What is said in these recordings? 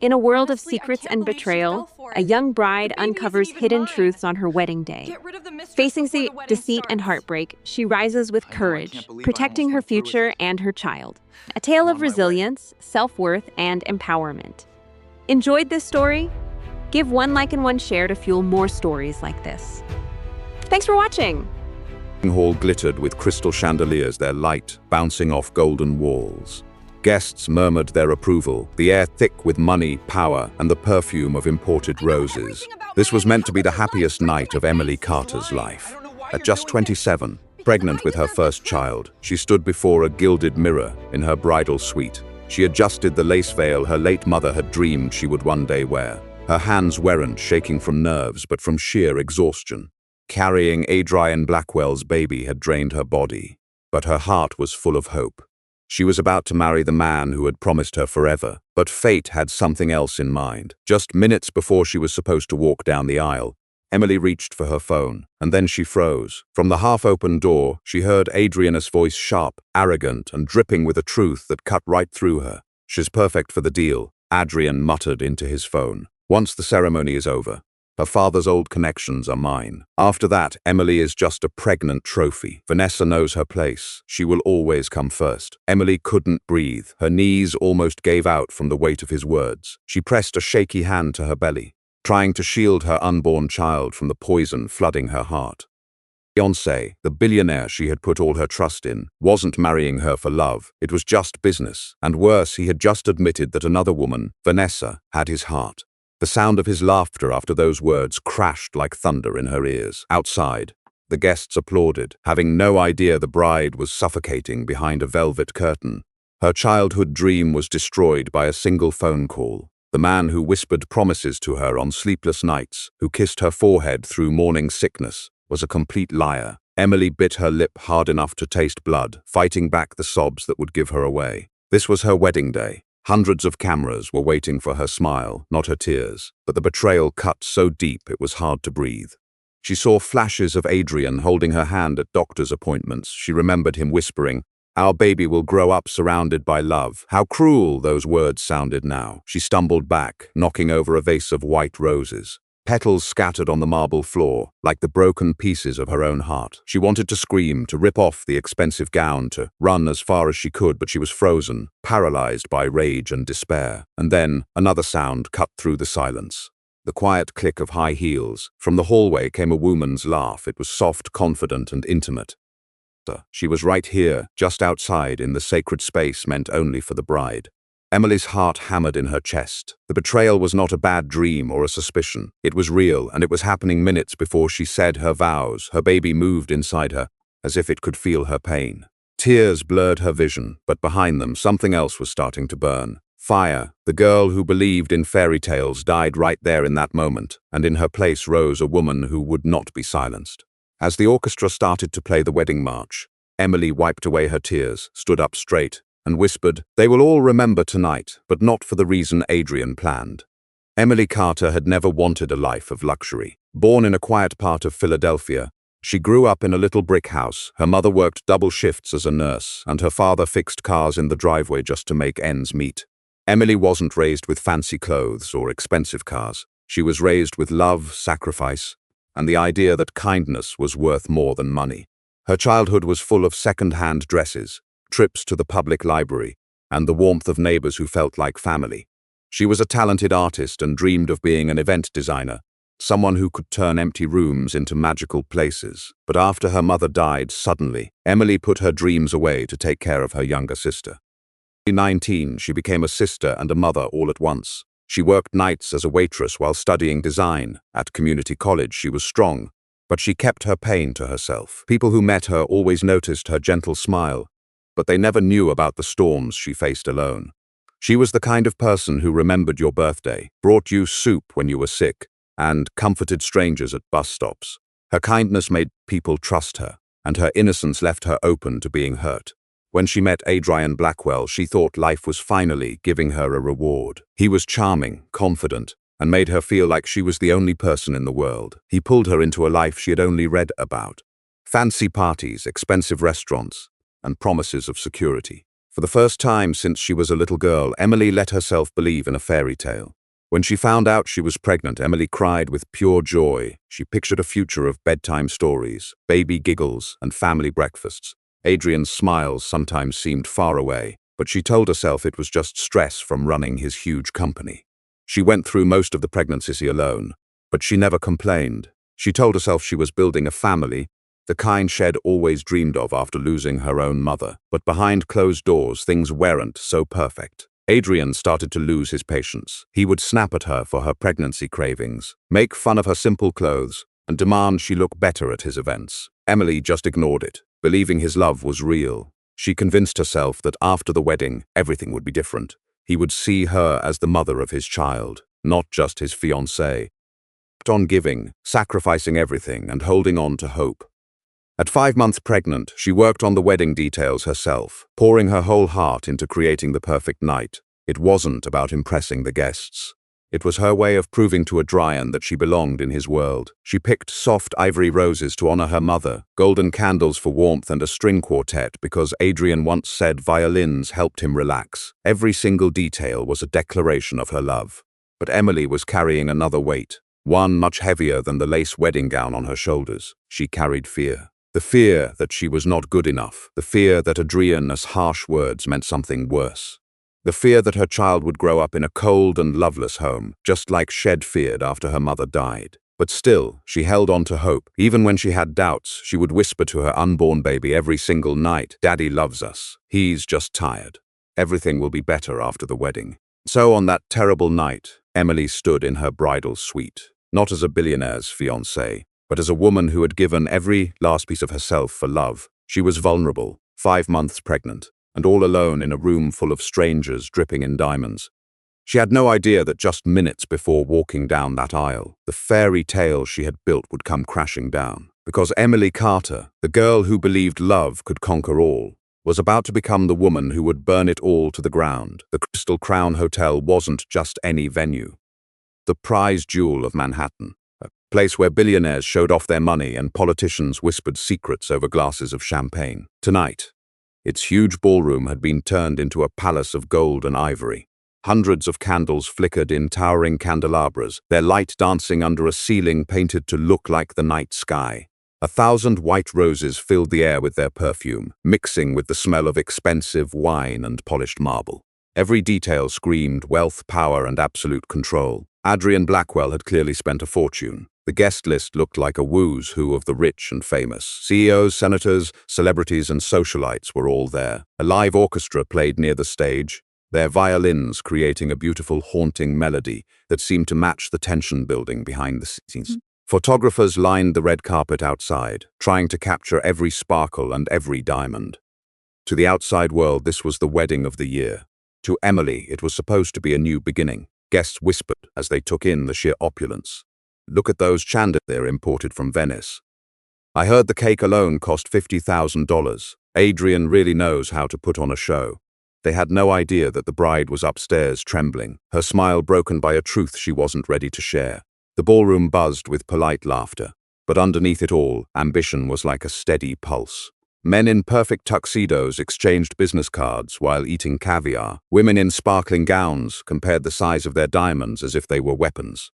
In a world of Honestly, I secrets can't and believe she fell betrayal, for a it. young The bride baby isn't uncovers even hidden mine. truths on her wedding day. Get rid of the mistress Facing before the wedding deceit and starts. heartbreak, she rises with I know, I courage, can't believe I protecting almost her went through with future it. and her child. A tale I'm of on my way. resilience, self-worth, and empowerment. Enjoyed this story? Give one like and one share to fuel more stories like this. Thanks for watching! The hall glittered with crystal chandeliers, their light bouncing off golden walls. Guests murmured their approval, the air thick with money, power, and the perfume of imported roses. This was meant to be the happiest night of Emily Carter's life. At just 27, pregnant with her first child, she stood before a gilded mirror in her bridal suite. She adjusted the lace veil her late mother had dreamed she would one day wear. Her hands weren't shaking from nerves, but from sheer exhaustion. Carrying Adrian Blackwell's baby had drained her body, but her heart was full of hope. She was about to marry the man who had promised her forever, but fate had something else in mind. Just minutes before she was supposed to walk down the aisle, Emily reached for her phone, and then she froze. From the half-open door, she heard Adriana's voice, sharp, arrogant, and dripping with a truth that cut right through her. "She's perfect for the deal," Adrian muttered into his phone. "Once the ceremony is over, her father's old connections are mine. After that, Emily is just a pregnant trophy. Vanessa knows her place. She will always come first." Emily couldn't breathe. Her knees almost gave out from the weight of his words. She pressed a shaky hand to her belly, trying to shield her unborn child from the poison flooding her heart. Fiancé, the billionaire she had put all her trust in, wasn't marrying her for love. It was just business. And worse, he had just admitted that another woman, Vanessa, had his heart. The sound of his laughter after those words crashed like thunder in her ears. Outside, the guests applauded, having no idea the bride was suffocating behind a velvet curtain. Her childhood dream was destroyed by a single phone call. The man who whispered promises to her on sleepless nights, who kissed her forehead through morning sickness, was a complete liar. Emily bit her lip hard enough to taste blood, fighting back the sobs that would give her away. This was her wedding day. Hundreds of cameras were waiting for her smile, not her tears, but the betrayal cut so deep it was hard to breathe. She saw flashes of Adrian holding her hand at doctor's appointments. She remembered him whispering, "Our baby will grow up surrounded by love." How cruel those words sounded now. She stumbled back, knocking over a vase of white roses. Petals scattered on the marble floor, like the broken pieces of her own heart. She wanted to scream, to rip off the expensive gown, to run as far as she could, but she was frozen, paralyzed by rage and despair. And then, another sound cut through the silence. The quiet click of high heels. From the hallway came a woman's laugh. It was soft, confident, and intimate. She was right here, just outside, in the sacred space meant only for the bride. Emily's heart hammered in her chest. The betrayal was not a bad dream or a suspicion. It was real, and it was happening minutes before she said her vows. Her baby moved inside her, as if it could feel her pain. Tears blurred her vision, but behind them, something else was starting to burn. Fire. The girl who believed in fairy tales died right there in that moment, and in her place rose a woman who would not be silenced. As the orchestra started to play the wedding march, Emily wiped away her tears, stood up straight, and whispered, "They will all remember tonight, but not for the reason Adrian planned." Emily Carter had never wanted a life of luxury. Born in a quiet part of Philadelphia, she grew up in a little brick house. Her mother worked double shifts as a nurse, and her father fixed cars in the driveway just to make ends meet. Emily wasn't raised with fancy clothes or expensive cars. She was raised with love, sacrifice, and the idea that kindness was worth more than money. Her childhood was full of second-hand dresses, trips to the public library, and the warmth of neighbors who felt like family. She was a talented artist and dreamed of being an event designer, someone who could turn empty rooms into magical places. But after her mother died suddenly, Emily put her dreams away to take care of her younger sister. At 19, she became a sister and a mother all at once. She worked nights as a waitress while studying design. At community college, she was strong, but she kept her pain to herself. People who met her always noticed her gentle smile, but they never knew about the storms she faced alone. She was the kind of person who remembered your birthday, brought you soup when you were sick, and comforted strangers at bus stops. Her kindness made people trust her, and her innocence left her open to being hurt. When she met Adrian Blackwell, she thought life was finally giving her a reward. He was charming, confident, and made her feel like she was the only person in the world. He pulled her into a life she had only read about. Fancy parties, expensive restaurants, and promises of security. For the first time since she was a little girl, Emily let herself believe in a fairy tale. When she found out she was pregnant, Emily cried with pure joy. She pictured a future of bedtime stories, baby giggles, and family breakfasts. Adrian's smiles sometimes seemed far away, but she told herself it was just stress from running his huge company. She went through most of the pregnancy alone, but she never complained. She told herself she was building a family, the kind she'd always dreamed of after losing her own mother. But behind closed doors, things weren't so perfect. Adrian started to lose his patience. He would snap at her for her pregnancy cravings, make fun of her simple clothes, and demand she look better at his events. Emily just ignored it, believing his love was real. She convinced herself that after the wedding, everything would be different. He would see her as the mother of his child, not just his fiancé. Kept on giving, sacrificing everything, and holding on to hope. At 5 months pregnant, she worked on the wedding details herself, pouring her whole heart into creating the perfect night. It wasn't about impressing the guests. It was her way of proving to Adrian that she belonged in his world. She picked soft ivory roses to honor her mother, golden candles for warmth, and a string quartet because Adrian once said violins helped him relax. Every single detail was a declaration of her love. But Emily was carrying another weight, one much heavier than the lace wedding gown on her shoulders. She carried fear. The fear that she was not good enough, the fear that Adrian's harsh words meant something worse. The fear that her child would grow up in a cold and loveless home, just like she'd feared after her mother died. But still, she held on to hope. Even when she had doubts, she would whisper to her unborn baby every single night, "Daddy loves us. He's just tired. Everything will be better after the wedding." So on that terrible night, Emily stood in her bridal suite, not as a billionaire's fiancé, but as a woman who had given every last piece of herself for love. She was vulnerable, 5 months pregnant, and all alone in a room full of strangers dripping in diamonds. She had no idea that just minutes before walking down that aisle, the fairy tale she had built would come crashing down. Because Emily Carter, the girl who believed love could conquer all, was about to become the woman who would burn it all to the ground. The Crystal Crown Hotel wasn't just any venue. The prize jewel of Manhattan. A place where billionaires showed off their money and politicians whispered secrets over glasses of champagne. Tonight, its huge ballroom had been turned into a palace of gold and ivory. Hundreds of candles flickered in towering candelabras, their light dancing under a ceiling painted to look like the night sky. 1,000 white roses filled the air with their perfume, mixing with the smell of expensive wine and polished marble. Every detail screamed wealth, power, and absolute control. Adrian Blackwell had clearly spent a fortune. The guest list looked like a who's who of the rich and famous. CEOs, senators, celebrities, and socialites were all there. A live orchestra played near the stage, their violins creating a beautiful, haunting melody that seemed to match the tension building behind the scenes. Photographers lined the red carpet outside, trying to capture every sparkle and every diamond. To the outside world, this was the wedding of the year. To Emily, it was supposed to be a new beginning. Guests whispered as they took in the sheer opulence. "Look at those chandeliers imported from Venice. I heard the cake alone cost $50,000. Adrian really knows how to put on a show." They had no idea that the bride was upstairs trembling, her smile broken by a truth she wasn't ready to share. The ballroom buzzed with polite laughter, but underneath it all, ambition was like a steady pulse. Men in perfect tuxedos exchanged business cards while eating caviar. Women in sparkling gowns compared the size of their diamonds as if they were weapons.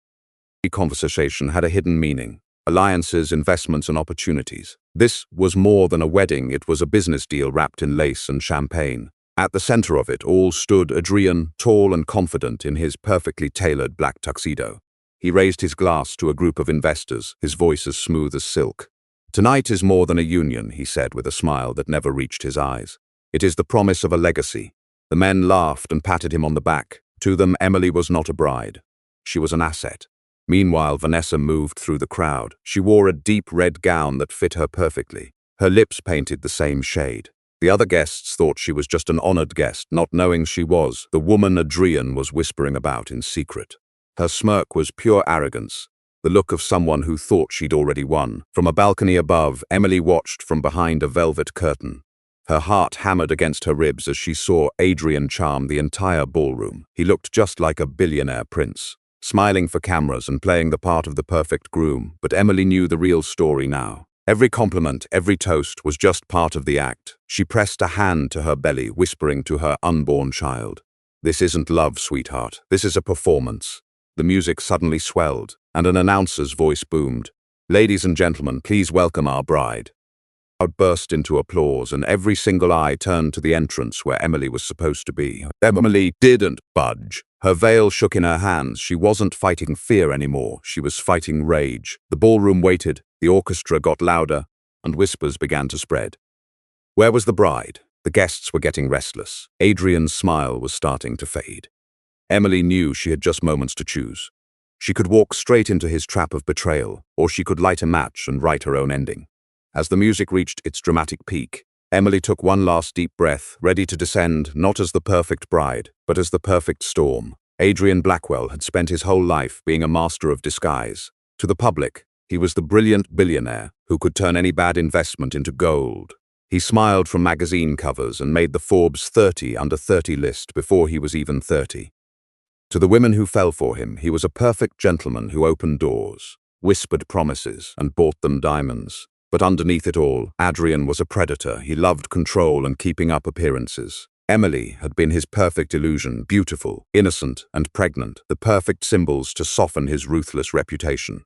Every conversation had a hidden meaning. Alliances, investments, and opportunities. This was more than a wedding, it was a business deal wrapped in lace and champagne. At the center of it all stood Adrian, tall and confident in his perfectly tailored black tuxedo. He raised his glass to a group of investors, his voice as smooth as silk. "Tonight is more than a union," he said with a smile that never reached his eyes. "It is the promise of a legacy." The men laughed and patted him on the back. To them, Emily was not a bride. She was an asset. Meanwhile, Vanessa moved through the crowd. She wore a deep red gown that fit her perfectly, her lips painted the same shade. The other guests thought she was just an honored guest, not knowing she was the woman Adrian was whispering about in secret. Her smirk was pure arrogance, the look of someone who thought she'd already won. From a balcony above, Emily watched from behind a velvet curtain. Her heart hammered against her ribs as she saw Adrian charm the entire ballroom. He looked just like a billionaire prince, smiling for cameras and playing the part of the perfect groom. But Emily knew the real story now. Every compliment, every toast was just part of the act. She pressed a hand to her belly, whispering to her unborn child, "This isn't love, sweetheart. This is a performance." The music suddenly swelled, and an announcer's voice boomed, "Ladies and gentlemen, please welcome our bride." The crowd burst into applause, and every single eye turned to the entrance where Emily was supposed to be. Emily didn't budge. Her veil shook in her hands. She wasn't fighting fear anymore. She was fighting rage. The ballroom waited, the orchestra got louder, and whispers began to spread. Where was the bride? The guests were getting restless. Adrian's smile was starting to fade. Emily knew she had just moments to choose. She could walk straight into his trap of betrayal, or she could light a match and write her own ending. As the music reached its dramatic peak, Emily took one last deep breath, ready to descend not as the perfect bride, but as the perfect storm. Adrian Blackwell had spent his whole life being a master of disguise. To the public, he was the brilliant billionaire who could turn any bad investment into gold. He smiled from magazine covers and made the Forbes 30 under 30 list before he was even 30. To the women who fell for him, he was a perfect gentleman who opened doors, whispered promises, and bought them diamonds. But underneath it all, Adrian was a predator. He loved control and keeping up appearances. Emily had been his perfect illusion, beautiful, innocent, and pregnant, the perfect symbols to soften his ruthless reputation.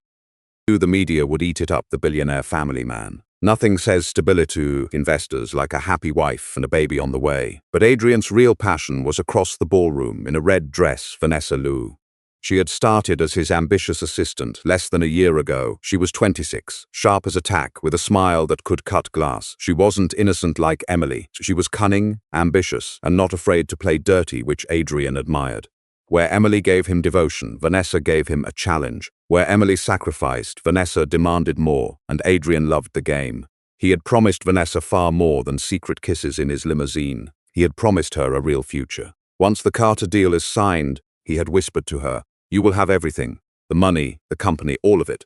The media would eat it up, the billionaire family man. Nothing says stability to investors like a happy wife and a baby on the way. But Adrian's real passion was across the ballroom in a red dress, Vanessa Liu. She had started as his ambitious assistant less than a year ago. She was 26, sharp as a tack, with a smile that could cut glass. She wasn't innocent like Emily. She was cunning, ambitious, and not afraid to play dirty, which Adrian admired. Where Emily gave him devotion, Vanessa gave him a challenge. Where Emily sacrificed, Vanessa demanded more, and Adrian loved the game. He had promised Vanessa far more than secret kisses in his limousine. He had promised her a real future. Once the Carter deal is signed, he had whispered to her, "You will have everything, the money, the company, all of it."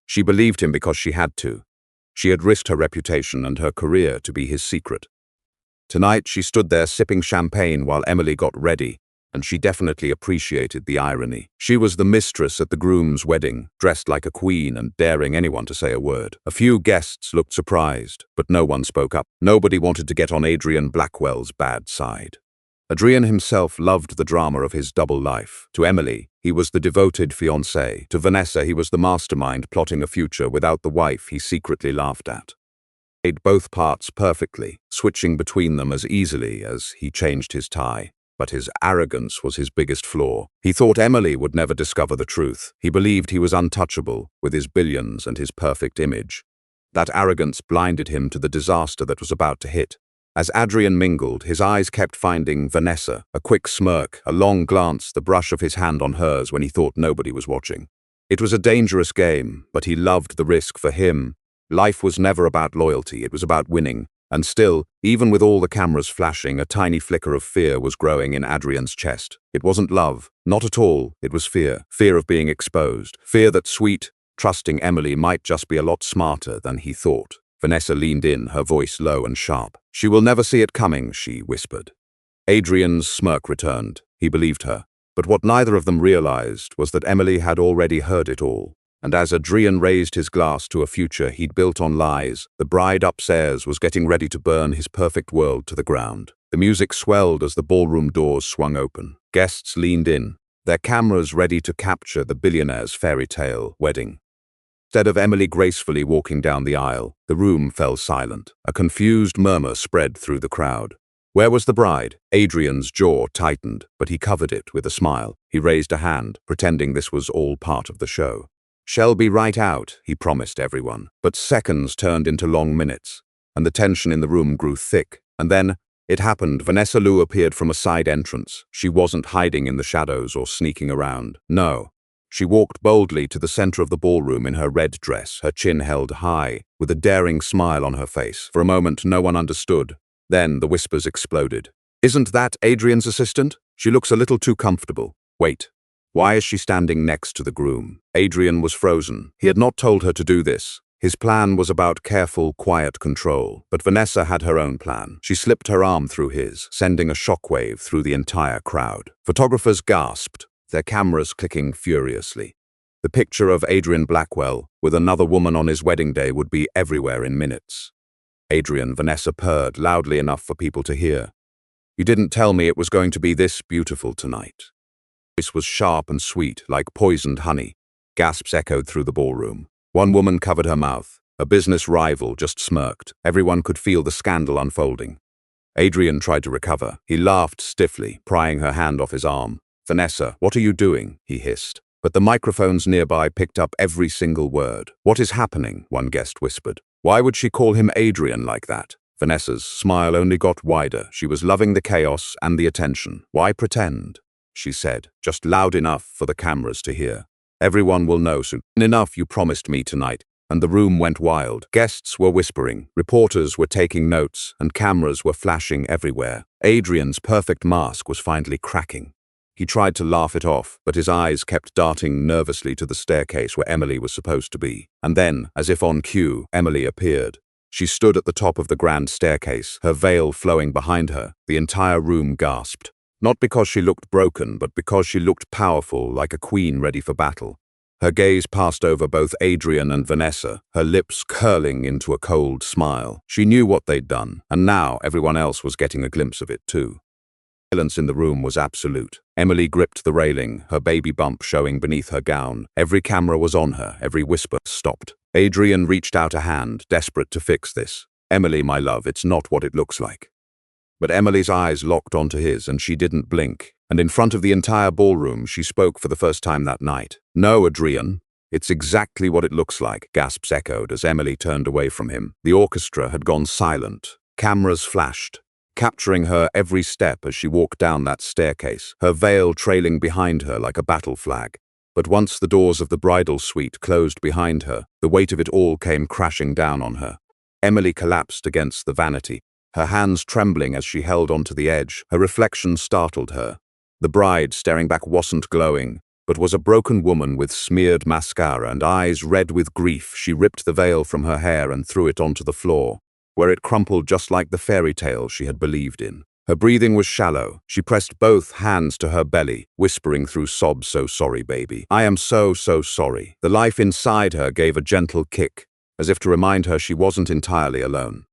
She believed him because she had to. She had risked her reputation and her career to be his secret. Tonight she stood there sipping champagne while Emily got ready, and she definitely appreciated the irony. She was the mistress at the groom's wedding, dressed like a queen and daring anyone to say a word. A few guests looked surprised, but no one spoke up. Nobody wanted to get on Adrian Blackwell's bad side. Adrian himself loved the drama of his double life. To Emily, he was the devoted fiancé. To Vanessa, he was the mastermind plotting a future without the wife he secretly laughed at. He played both parts perfectly, switching between them as easily as he changed his tie. But his arrogance was his biggest flaw. He thought Emily would never discover the truth. He believed he was untouchable with his billions and his perfect image. That arrogance blinded him to the disaster that was about to hit. As Adrian mingled, his eyes kept finding Vanessa, a quick smirk, a long glance, the brush of his hand on hers when he thought nobody was watching. It was a dangerous game, but he loved the risk. For him, life was never about loyalty, it was about winning. And still, even with all the cameras flashing, a tiny flicker of fear was growing in Adrian's chest. It wasn't love, not at all, it was fear. Fear of being exposed. Fear that sweet, trusting Emily might just be a lot smarter than he thought. Vanessa leaned in, her voice low and sharp. "She will never see it coming," she whispered. Adrian's smirk returned. He believed her. But what neither of them realized was that Emily had already heard it all. And as Adrian raised his glass to a future he'd built on lies, the bride upstairs was getting ready to burn his perfect world to the ground. The music swelled as the ballroom doors swung open. Guests leaned in, their cameras ready to capture the billionaire's fairy tale wedding. Instead of Emily gracefully walking down the aisle, the room fell silent. A confused murmur spread through the crowd. Where was the bride? Adrian's jaw tightened, but he covered it with a smile. He raised a hand, pretending this was all part of the show. "She'll be right out," he promised everyone. But seconds turned into long minutes, and the tension in the room grew thick. And then, it happened. Vanessa Liu appeared from a side entrance. She wasn't hiding in the shadows or sneaking around. No. She walked boldly to the center of the ballroom in her red dress, her chin held high, with a daring smile on her face. For a moment, no one understood. Then the whispers exploded. "Isn't that Adrian's assistant? She looks a little too comfortable. Wait. Why is she standing next to the groom?" Adrian was frozen. He had not told her to do this. His plan was about careful, quiet control. But Vanessa had her own plan. She slipped her arm through his, sending a shockwave through the entire crowd. Photographers gasped, their cameras clicking furiously. The picture of Adrian Blackwell with another woman on his wedding day would be everywhere in minutes. Vanessa purred loudly enough for people to hear. "You didn't tell me it was going to be this beautiful tonight." Her voice was sharp and sweet, like poisoned honey. Gasps echoed through the ballroom. One woman covered her mouth. A business rival just smirked. Everyone could feel the scandal unfolding. Adrian tried to recover. He laughed stiffly, prying her hand off his arm. "Vanessa, what are you doing?" he hissed. But the microphones nearby picked up every single word. "What is happening?" one guest whispered. "Why would she call him Adrian like that?" Vanessa's smile only got wider. She was loving the chaos and the attention. "Why pretend?" she said, just loud enough for the cameras to hear. "Everyone will know soon. Enough, you promised me tonight." And the room went wild. Guests were whispering, reporters were taking notes, and cameras were flashing everywhere. Adrian's perfect mask was finally cracking. He tried to laugh it off, but his eyes kept darting nervously to the staircase where Emily was supposed to be. And then, as if on cue, Emily appeared. She stood at the top of the grand staircase, her veil flowing behind her. The entire room gasped. Not because she looked broken, but because she looked powerful, like a queen ready for battle. Her gaze passed over both Adrian and Vanessa, her lips curling into a cold smile. She knew what they'd done, and now everyone else was getting a glimpse of it too. Silence in the room was absolute. Emily gripped the railing, her baby bump showing beneath her gown. Every camera was on her, every whisper stopped. Adrian reached out a hand, desperate to fix this. "Emily, my love, it's not what it looks like." But Emily's eyes locked onto his, and she didn't blink. And in front of the entire ballroom, she spoke for the first time that night. "No, Adrian, it's exactly what it looks like," gasps echoed as Emily turned away from him. The orchestra had gone silent. Cameras flashed, capturing her every step as she walked down that staircase, her veil trailing behind her like a battle flag. But once the doors of the bridal suite closed behind her, the weight of it all came crashing down on her. Emily collapsed against the vanity, her hands trembling as she held onto the edge. Her reflection startled her. The bride staring back wasn't glowing, but was a broken woman with smeared mascara and eyes red with grief. She ripped the veil from her hair and threw it onto the floor, where it crumpled just like the fairy tale she had believed in. Her breathing was shallow. She pressed both hands to her belly, whispering through sobs, "So sorry, baby. I am so sorry." The life inside her gave a gentle kick, as if to remind her she wasn't entirely alone.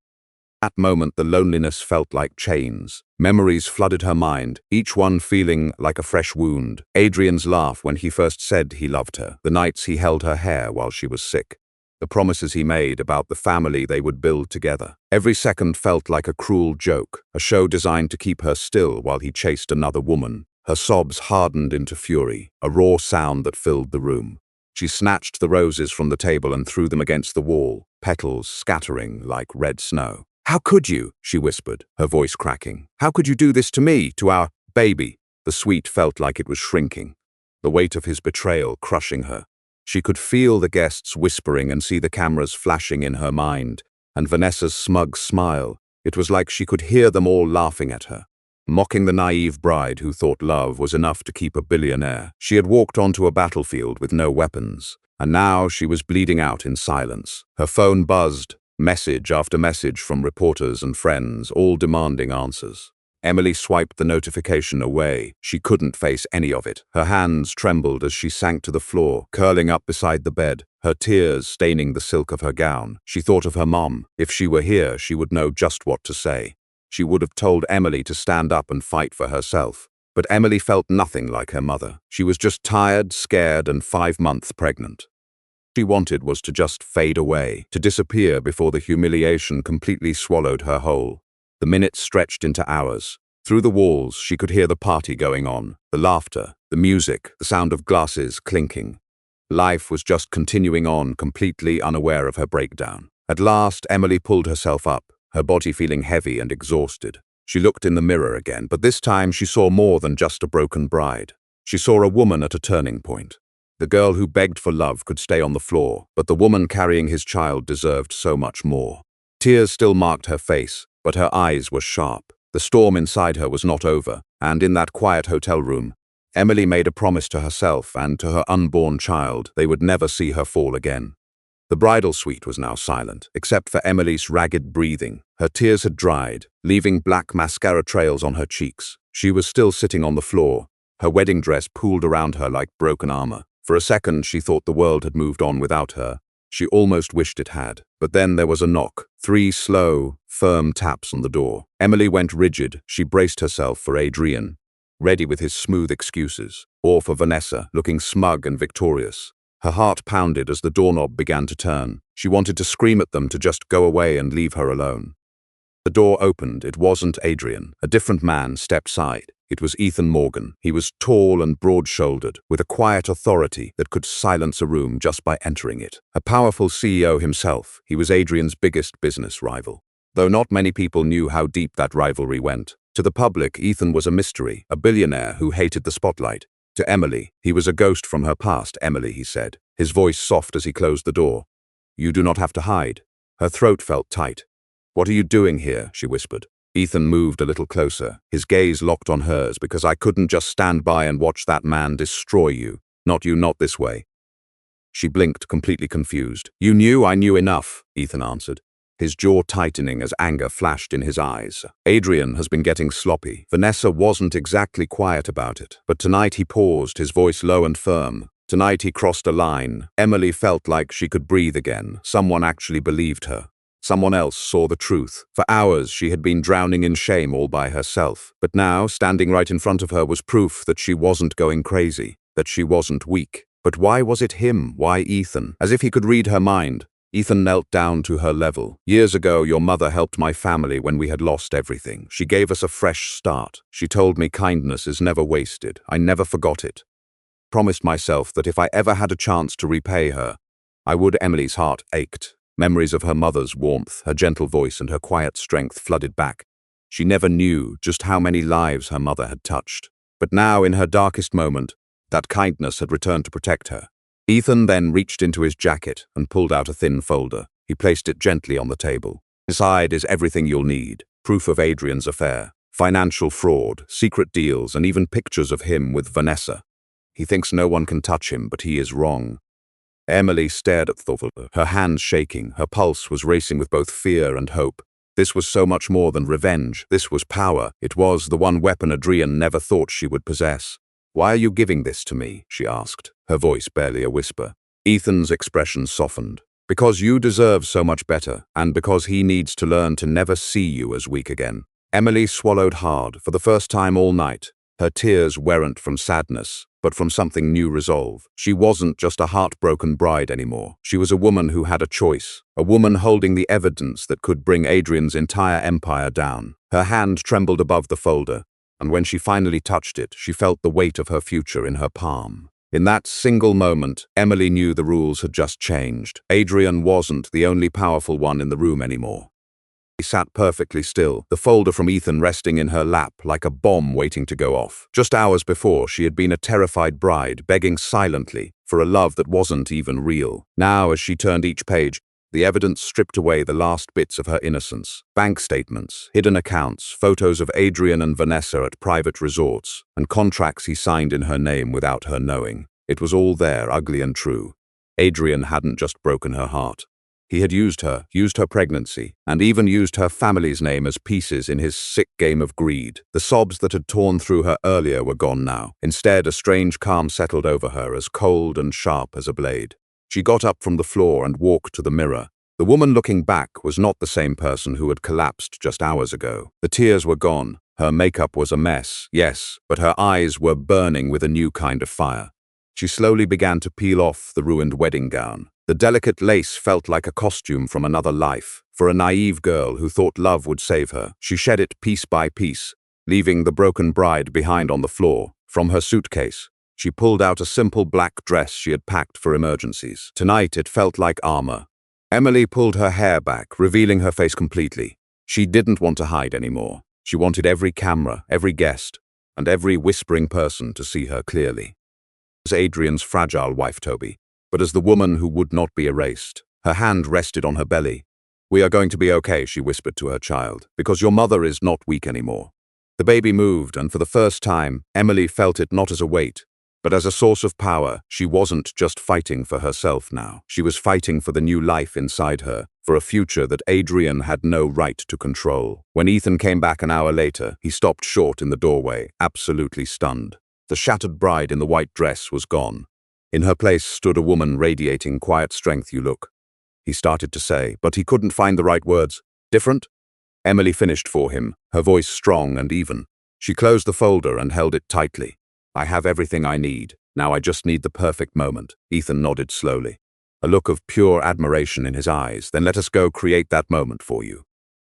At that moment, the loneliness felt like chains. Memories flooded her mind, each one feeling like a fresh wound. Adrian's laugh when he first said he loved her, the nights he held her hair while she was sick, the promises he made about the family they would build together. Every second felt like a cruel joke, a show designed to keep her still while he chased another woman. Her sobs hardened into fury, a raw sound that filled the room. She snatched the roses from the table and threw them against the wall, petals scattering like red snow. "How could you?" she whispered, her voice cracking. "How could you do this to me, to our baby?" The suite felt like it was shrinking, the weight of his betrayal crushing her. She could feel the guests whispering and see the cameras flashing in her mind, and Vanessa's smug smile. It was like she could hear them all laughing at her, mocking the naive bride who thought love was enough to keep a billionaire. She had walked onto a battlefield with no weapons, and now she was bleeding out in silence. Her phone buzzed, message after message from reporters and friends, all demanding answers. Emily swiped the notification away. She couldn't face any of it. Her hands trembled as she sank to the floor, curling up beside the bed, her tears staining the silk of her gown. She thought of her mom. If she were here, she would know just what to say. She would have told Emily to stand up and fight for herself. But Emily felt nothing like her mother. She was just tired, scared, and 5 months pregnant. She wanted was to just fade away, to disappear before the humiliation completely swallowed her whole. The minutes stretched into hours. Through the walls, she could hear the party going on, the laughter, the music, the sound of glasses clinking. Life was just continuing on, completely unaware of her breakdown. At last, Emily pulled herself up, her body feeling heavy and exhausted. She looked in the mirror again, but this time she saw more than just a broken bride. She saw a woman at a turning point. The girl who begged for love could stay on the floor, but the woman carrying his child deserved so much more. Tears still marked her face, but her eyes were sharp. The storm inside her was not over, and in that quiet hotel room, Emily made a promise to herself and to her unborn child they would never see her fall again. The bridal suite was now silent, except for Emily's ragged breathing. Her tears had dried, leaving black mascara trails on her cheeks. She was still sitting on the floor, her wedding dress pooled around her like broken armor. For a second, she thought the world had moved on without her. She almost wished it had. But then there was a knock. 3 slow, firm taps on the door. Emily went rigid. She braced herself for Adrian, ready with his smooth excuses, or for Vanessa, looking smug and victorious. Her heart pounded as the doorknob began to turn. She wanted to scream at them to just go away and leave her alone. The door opened. It wasn't Adrian. A different man stepped aside. It was Ethan Morgan. He was tall and broad-shouldered, with a quiet authority that could silence a room just by entering it. A powerful CEO himself, he was Adrian's biggest business rival. Though not many people knew how deep that rivalry went. To the public, Ethan was a mystery, a billionaire who hated the spotlight. To Emily, he was a ghost from her past. Emily, he said, his voice soft as he closed the door. You do not have to hide. Her throat felt tight. What are you doing here? She whispered. Ethan moved a little closer, his gaze locked on hers. Because I couldn't just stand by and watch that man destroy you. Not you, not this way. She blinked, completely confused. You knew I knew enough, Ethan answered, his jaw tightening as anger flashed in his eyes. Adrian has been getting sloppy. Vanessa wasn't exactly quiet about it, but tonight he paused, his voice low and firm. Tonight he crossed a line. Emily felt like she could breathe again. Someone actually believed her. Someone else saw the truth. For hours she had been drowning in shame all by herself. But now, standing right in front of her was proof that she wasn't going crazy, that she wasn't weak. But why was it him? Why Ethan? As if he could read her mind, Ethan knelt down to her level. Years ago, your mother helped my family when we had lost everything. She gave us a fresh start. She told me kindness is never wasted. I never forgot it. Promised myself that if I ever had a chance to repay her, I would. Emily's heart ached. Memories of her mother's warmth, her gentle voice, and her quiet strength flooded back. She never knew just how many lives her mother had touched. But now, in her darkest moment, that kindness had returned to protect her. Ethan then reached into his jacket and pulled out a thin folder. He placed it gently on the table. Inside is everything you'll need. Proof of Adrian's affair, financial fraud, secret deals, and even pictures of him with Vanessa. He thinks no one can touch him, but he is wrong. Emily stared at the folder, her hands shaking. Her pulse was racing with both fear and hope. This was so much more than revenge. This was power. It was the one weapon Adrian never thought she would possess. Why are you giving this to me? She asked, her voice barely a whisper. Ethan's expression softened. Because you deserve so much better, and because he needs to learn to never see you as weak again. Emily swallowed hard. For the first time all night, her tears weren't from sadness, but from something new resolve. She wasn't just a heartbroken bride anymore. She was a woman who had a choice, a woman holding the evidence that could bring Adrian's entire empire down. Her hand trembled above the folder, and when she finally touched it, she felt the weight of her future in her palm. In that single moment, Emily knew the rules had just changed. Adrian wasn't the only powerful one in the room anymore. She sat perfectly still, the folder from Ethan resting in her lap like a bomb waiting to go off. Just hours before, she had been a terrified bride, begging silently for a love that wasn't even real. Now, as she turned each page, the evidence stripped away the last bits of her innocence. Bank statements, hidden accounts, photos of Adrian and Vanessa at private resorts, and contracts he signed in her name without her knowing. It was all there, ugly and true. Adrian hadn't just broken her heart. He had used her pregnancy, and even used her family's name as pieces in his sick game of greed. The sobs that had torn through her earlier were gone now. Instead, a strange calm settled over her, as cold and sharp as a blade. She got up from the floor and walked to the mirror. The woman looking back was not the same person who had collapsed just hours ago. The tears were gone. Her makeup was a mess, yes, but her eyes were burning with a new kind of fire. She slowly began to peel off the ruined wedding gown. The delicate lace felt like a costume from another life. For a naive girl who thought love would save her, she shed it piece by piece, leaving the broken bride behind on the floor. From her suitcase, she pulled out a simple black dress she had packed for emergencies. Tonight it felt like armor. Emily pulled her hair back, revealing her face completely. She didn't want to hide anymore. She wanted every camera, every guest, and every whispering person to see her clearly. As Adrian's fragile wife, Toby, but as the woman who would not be erased. Her hand rested on her belly. We are going to be okay, she whispered to her child, because your mother is not weak anymore. The baby moved, and for the first time, Emily felt it not as a weight, but as a source of power. She wasn't just fighting for herself now. She was fighting for the new life inside her, for a future that Adrian had no right to control. When Ethan came back an hour later, he stopped short in the doorway, absolutely stunned. The shattered bride in the white dress was gone. In her place stood a woman radiating quiet strength. "You look," he started to say, but he couldn't find the right words. "Different?" Emily finished for him, her voice strong and even. She closed the folder and held it tightly. "I have everything I need. Now I just need the perfect moment." Ethan nodded slowly, a look of pure admiration in his eyes. "Then let us go create that moment for you."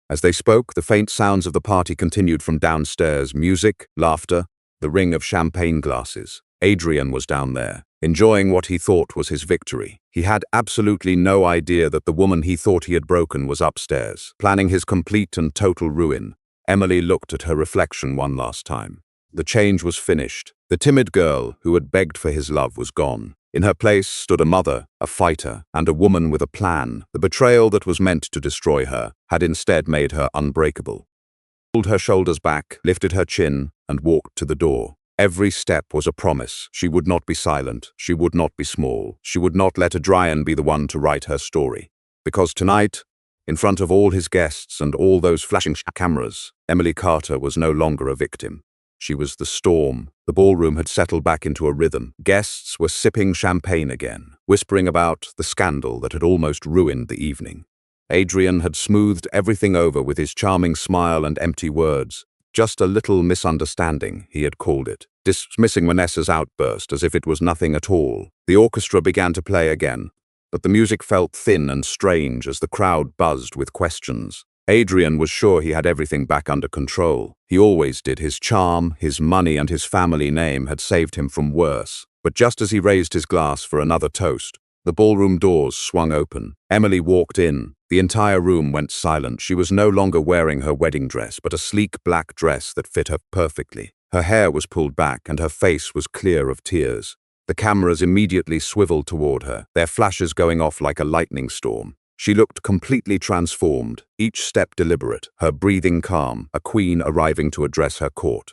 As they spoke, the faint sounds of the party continued from downstairs. Music, laughter, the ring of champagne glasses. Adrian was down there, enjoying what he thought was his victory. He had absolutely no idea that the woman he thought he had broken was upstairs, planning his complete and total ruin. Emily looked at her reflection one last time. The change was finished. The timid girl who had begged for his love was gone. In her place stood a mother, a fighter, and a woman with a plan. The betrayal that was meant to destroy her had instead made her unbreakable. She pulled her shoulders back, lifted her chin, and walked to the door. Every step was a promise. She would not be silent. She would not be small. She would not let Adrian be the one to write her story. Because tonight, in front of all his guests and all those flashing cameras, Emily Carter was no longer a victim. She was the storm. The ballroom had settled back into a rhythm. Guests were sipping champagne again, whispering about the scandal that had almost ruined the evening. Adrian had smoothed everything over with his charming smile and empty words. Just a little misunderstanding, he had called it, dismissing Vanessa's outburst as if it was nothing at all. The orchestra began to play again, but the music felt thin and strange as the crowd buzzed with questions. Adrian was sure he had everything back under control. He always did. His charm, his money, and his family name had saved him from worse. But just as he raised his glass for another toast, the ballroom doors swung open. Emily walked in. The entire room went silent. She was no longer wearing her wedding dress, but a sleek black dress that fit her perfectly. Her hair was pulled back, and her face was clear of tears. The cameras immediately swiveled toward her, their flashes going off like a lightning storm. She looked completely transformed, each step deliberate, her breathing calm, a queen arriving to address her court.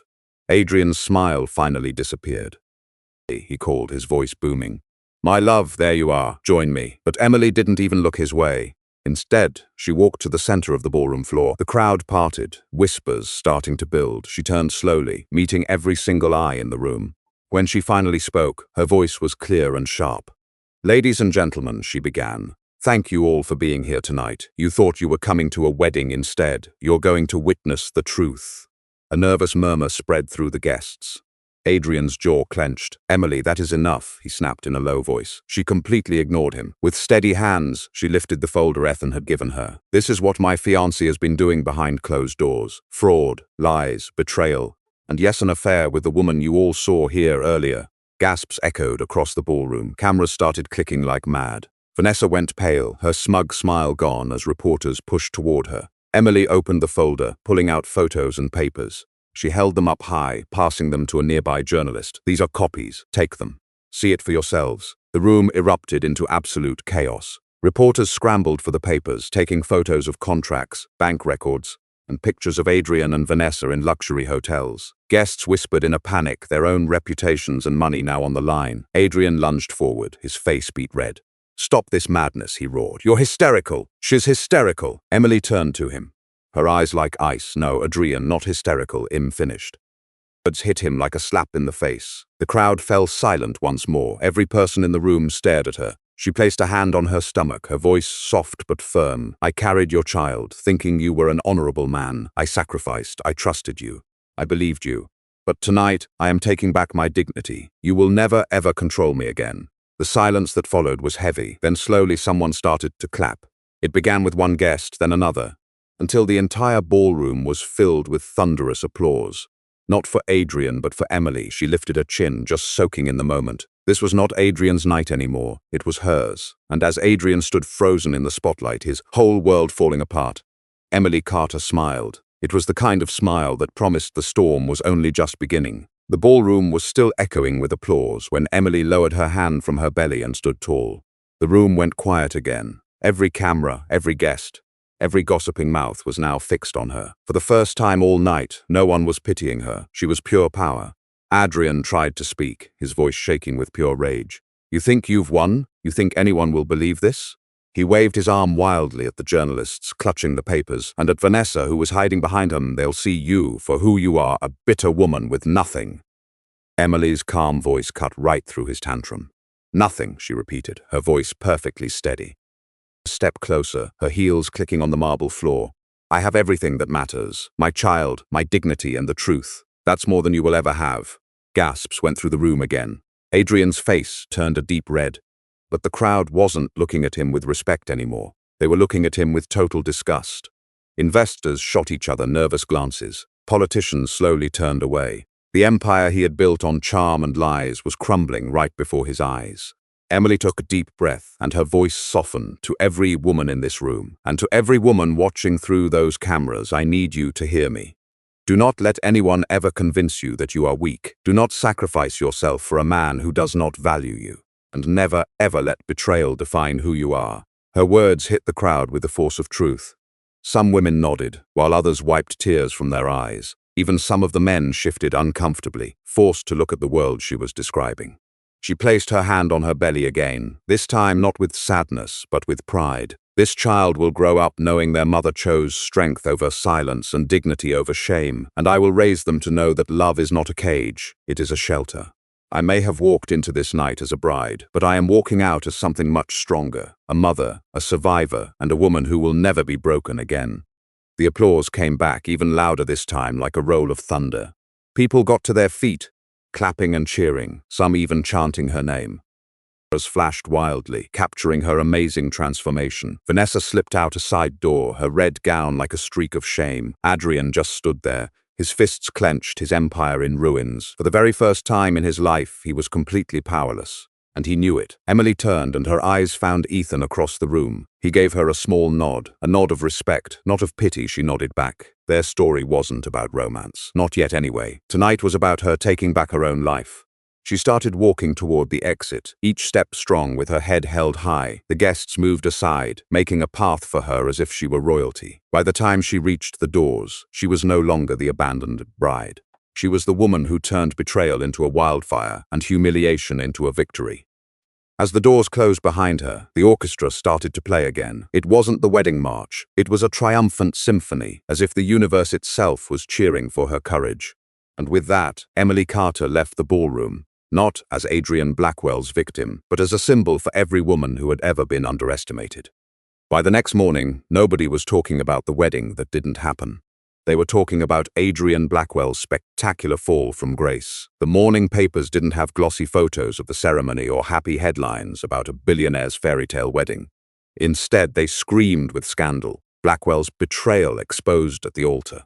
Adrian's smile finally disappeared. He called, his voice booming. "My love, there you are. Join me." But Emily didn't even look his way. Instead, she walked to the center of the ballroom floor. The crowd parted, whispers starting to build. She turned slowly, meeting every single eye in the room. When she finally spoke, her voice was clear and sharp. "Ladies and gentlemen," she began. "Thank you all for being here tonight. You thought you were coming to a wedding instead. You're going to witness the truth." A nervous murmur spread through the guests. Adrian's jaw clenched. "Emily, that is enough," he snapped in a low voice. She completely ignored him. With steady hands, she lifted the folder Ethan had given her. "This is what my fiancé has been doing behind closed doors. Fraud, lies, betrayal, and yes, an affair with the woman you all saw here earlier." Gasps echoed across the ballroom. Cameras started clicking like mad. Vanessa went pale, her smug smile gone as reporters pushed toward her. Emily opened the folder, pulling out photos and papers. She held them up high, passing them to a nearby journalist. "These are copies. Take them. See it for yourselves." The room erupted into absolute chaos. Reporters scrambled for the papers, taking photos of contracts, bank records, and pictures of Adrian and Vanessa in luxury hotels. Guests whispered in a panic, their own reputations and money now on the line. Adrian lunged forward, his face beat red. "Stop this madness," he roared. "You're hysterical. She's hysterical." Emily turned to him, her eyes like ice. "No, Adrian, not hysterical," Im finished. Words hit him like a slap in the face. The crowd fell silent once more. Every person in the room stared at her. She placed a hand on her stomach, her voice soft but firm. "I carried your child, thinking you were an honorable man. I sacrificed. I trusted you. I believed you. But tonight, I am taking back my dignity. You will never, ever control me again." The silence that followed was heavy. Then slowly someone started to clap. It began with one guest, then another, until the entire ballroom was filled with thunderous applause. Not for Adrian, but for Emily. She lifted her chin, just soaking in the moment. This was not Adrian's night anymore. It was hers. And as Adrian stood frozen in the spotlight, his whole world falling apart, Emily Carter smiled. It was the kind of smile that promised the storm was only just beginning. The ballroom was still echoing with applause when Emily lowered her hand from her belly and stood tall. The room went quiet again. Every camera, every guest, every gossiping mouth was now fixed on her. For the first time all night, no one was pitying her. She was pure power. Adrian tried to speak, his voice shaking with pure rage. "You think you've won? You think anyone will believe this?" He waved his arm wildly at the journalists, clutching the papers, and at Vanessa, who was hiding behind him. "They'll see you for who you are, a bitter woman with nothing." Emily's calm voice cut right through his tantrum. Nothing, she repeated, her voice perfectly steady. A step closer, her heels clicking on the marble floor. I have everything that matters. My child, my dignity, and the truth. That's more than you will ever have. Gasps went through the room again. Adrian's face turned a deep red. But the crowd wasn't looking at him with respect anymore. They were looking at him with total disgust. Investors shot each other nervous glances. Politicians slowly turned away. The empire he had built on charm and lies was crumbling right before his eyes. Emily took a deep breath, and her voice softened. To every woman in this room, and to every woman watching through those cameras, I need you to hear me. Do not let anyone ever convince you that you are weak. Do not sacrifice yourself for a man who does not value you. And never, ever let betrayal define who you are. Her words hit the crowd with the force of truth. Some women nodded, while others wiped tears from their eyes. Even some of the men shifted uncomfortably, forced to look at the world she was describing. She placed her hand on her belly again, this time not with sadness, but with pride. This child will grow up knowing their mother chose strength over silence and dignity over shame, and I will raise them to know that love is not a cage, it is a shelter. I may have walked into this night as a bride, but I am walking out as something much stronger, a mother, a survivor, and a woman who will never be broken again. The applause came back, even louder this time, like a roll of thunder. People got to their feet, clapping and cheering, some even chanting her name. Cameras flashed wildly, capturing her amazing transformation. Vanessa slipped out a side door, her red gown like a streak of shame. Adrian just stood there, his fists clenched, his empire in ruins. For the very first time in his life, he was completely powerless. And he knew it. Emily turned, and her eyes found Ethan across the room. He gave her a small nod, a nod of respect, not of pity. She nodded back. Their story wasn't about romance. Not yet anyway. Tonight was about her taking back her own life. She started walking toward the exit, each step strong with her head held high. The guests moved aside, making a path for her as if she were royalty. By the time she reached the doors, she was no longer the abandoned bride. She was the woman who turned betrayal into a wildfire and humiliation into a victory. As the doors closed behind her, the orchestra started to play again. It wasn't the wedding march. It was a triumphant symphony, as if the universe itself was cheering for her courage. And with that, Emily Carter left the ballroom, not as Adrian Blackwell's victim, but as a symbol for every woman who had ever been underestimated. By the next morning, nobody was talking about the wedding that didn't happen. They were talking about Adrian Blackwell's spectacular fall from grace. The morning papers didn't have glossy photos of the ceremony or happy headlines about a billionaire's fairy tale wedding. Instead, they screamed with scandal. Blackwell's betrayal exposed at the altar.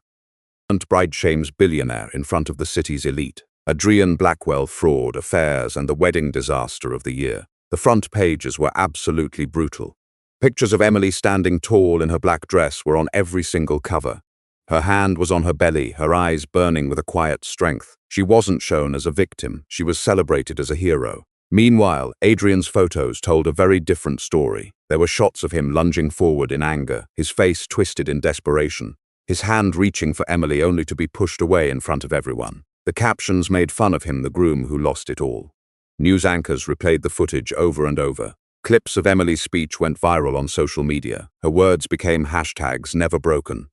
And bride shames billionaire in front of the city's elite. Adrian Blackwell fraud, affairs, and the wedding disaster of the year. The front pages were absolutely brutal. Pictures of Emily standing tall in her black dress were on every single cover. Her hand was on her belly, her eyes burning with a quiet strength. She wasn't shown as a victim, she was celebrated as a hero. Meanwhile, Adrian's photos told a very different story. There were shots of him lunging forward in anger, his face twisted in desperation, his hand reaching for Emily only to be pushed away in front of everyone. The captions made fun of him, the groom who lost it all. News anchors replayed the footage over and over. Clips of Emily's speech went viral on social media. Her words became hashtags never broken.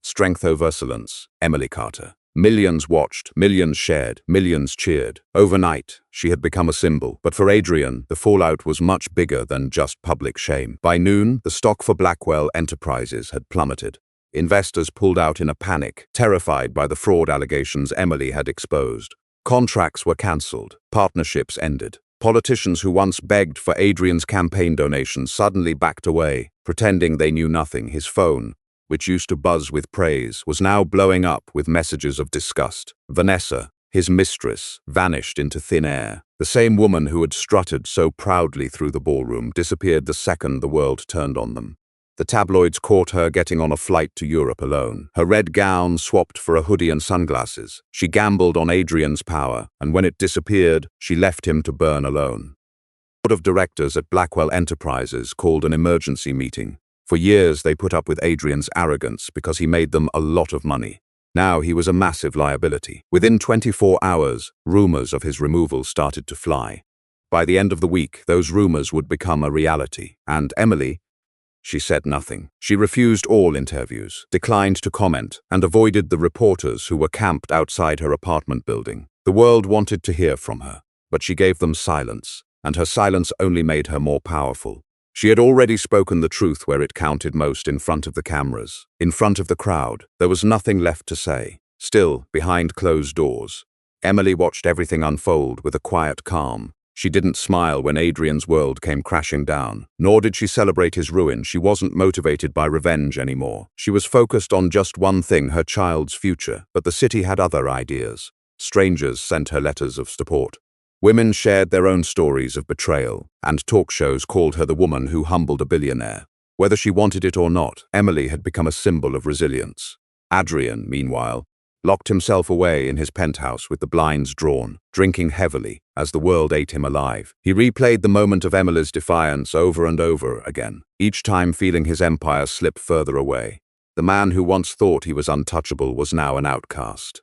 Strength over excellence, Emily Carter. Millions watched, millions shared, millions cheered. Overnight, she had become a symbol. But for Adrian, the fallout was much bigger than just public shame. By noon, the stock for Blackwell Enterprises had plummeted. Investors pulled out in a panic, terrified by the fraud allegations Emily had exposed. Contracts were cancelled, partnerships ended. Politicians who once begged for Adrian's campaign donations suddenly backed away, pretending they knew nothing. His phone, which used to buzz with praise, was now blowing up with messages of disgust. Vanessa, his mistress, vanished into thin air. The same woman who had strutted so proudly through the ballroom disappeared the second the world turned on them. The tabloids caught her getting on a flight to Europe alone. Her red gown swapped for a hoodie and sunglasses. She gambled on Adrian's power, and when it disappeared, she left him to burn alone. The board of directors at Blackwell Enterprises called an emergency meeting. For years, they put up with Adrian's arrogance because he made them a lot of money. Now he was a massive liability. Within 24 hours, rumors of his removal started to fly. By the end of the week, those rumors would become a reality. And Emily, she said nothing. She refused all interviews, declined to comment, and avoided the reporters who were camped outside her apartment building. The world wanted to hear from her, but she gave them silence. and her silence only made her more powerful. She had already spoken the truth where it counted most, in front of the cameras, in front of the crowd. There was nothing left to say. Still, behind closed doors, Emily watched everything unfold with a quiet calm. She didn't smile when Adrian's world came crashing down, nor did she celebrate his ruin. She wasn't motivated by revenge anymore. She was focused on just one thing, her child's future. But the city had other ideas. Strangers sent her letters of support. Women shared their own stories of betrayal, and talk shows called her the woman who humbled a billionaire. Whether she wanted it or not, Emily had become a symbol of resilience. Adrian, meanwhile, locked himself away in his penthouse with the blinds drawn, drinking heavily as the world ate him alive. He replayed the moment of Emily's defiance over and over again, each time feeling his empire slip further away. The man who once thought he was untouchable was now an outcast.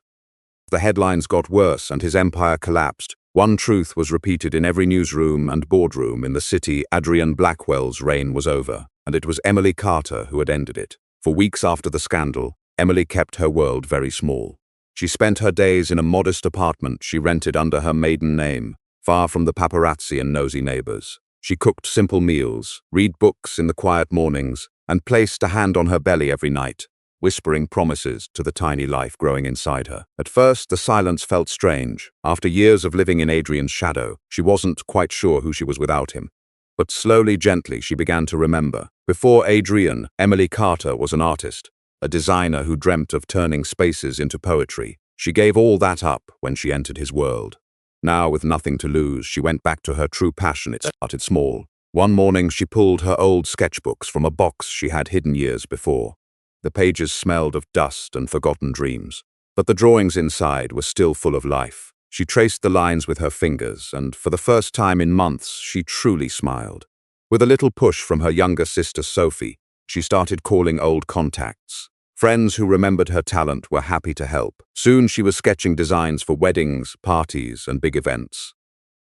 The headlines got worse and his empire collapsed. One truth was repeated in every newsroom and boardroom in the city: Adrian Blackwell's reign was over, and it was Emily Carter who had ended it. For weeks after the scandal, Emily kept her world very small. She spent her days in a modest apartment she rented under her maiden name, far from the paparazzi and nosy neighbors. She cooked simple meals, read books in the quiet mornings, and placed a hand on her belly every night, whispering promises to the tiny life growing inside her. At first, the silence felt strange. After years of living in Adrian's shadow, she wasn't quite sure who she was without him. But slowly, gently, she began to remember. Before Adrian, Emily Carter was an artist, a designer who dreamt of turning spaces into poetry. She gave all that up when she entered his world. Now, with nothing to lose, she went back to her true passion. It started small. One morning, she pulled her old sketchbooks from a box she had hidden years before. The pages smelled of dust and forgotten dreams, but the drawings inside were still full of life. She traced the lines with her fingers, and for the first time in months, she truly smiled. With a little push from her younger sister Sophie, she started calling old contacts. Friends who remembered her talent were happy to help. Soon she was sketching designs for weddings, parties, and big events.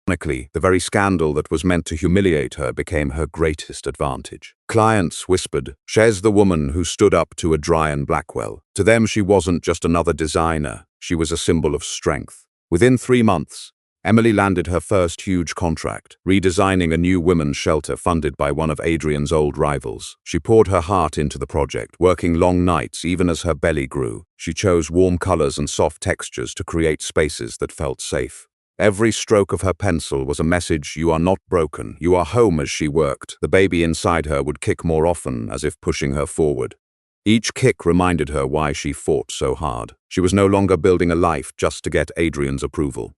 Ironically, the very scandal that was meant to humiliate her became her greatest advantage. Clients whispered, "She's the woman who stood up to Adrian Blackwell." To them, she wasn't just another designer. She was a symbol of strength. Within 3 months, Emily landed her first huge contract, redesigning a new women's shelter funded by one of Adrian's old rivals. She poured her heart into the project, working long nights even as her belly grew. She chose warm colors and soft textures to create spaces that felt safe. Every stroke of her pencil was a message: you are not broken, you are home. As she worked, the baby inside her would kick more often, as if pushing her forward. Each kick reminded her why she fought so hard. She was no longer building a life just to get Adrian's approval.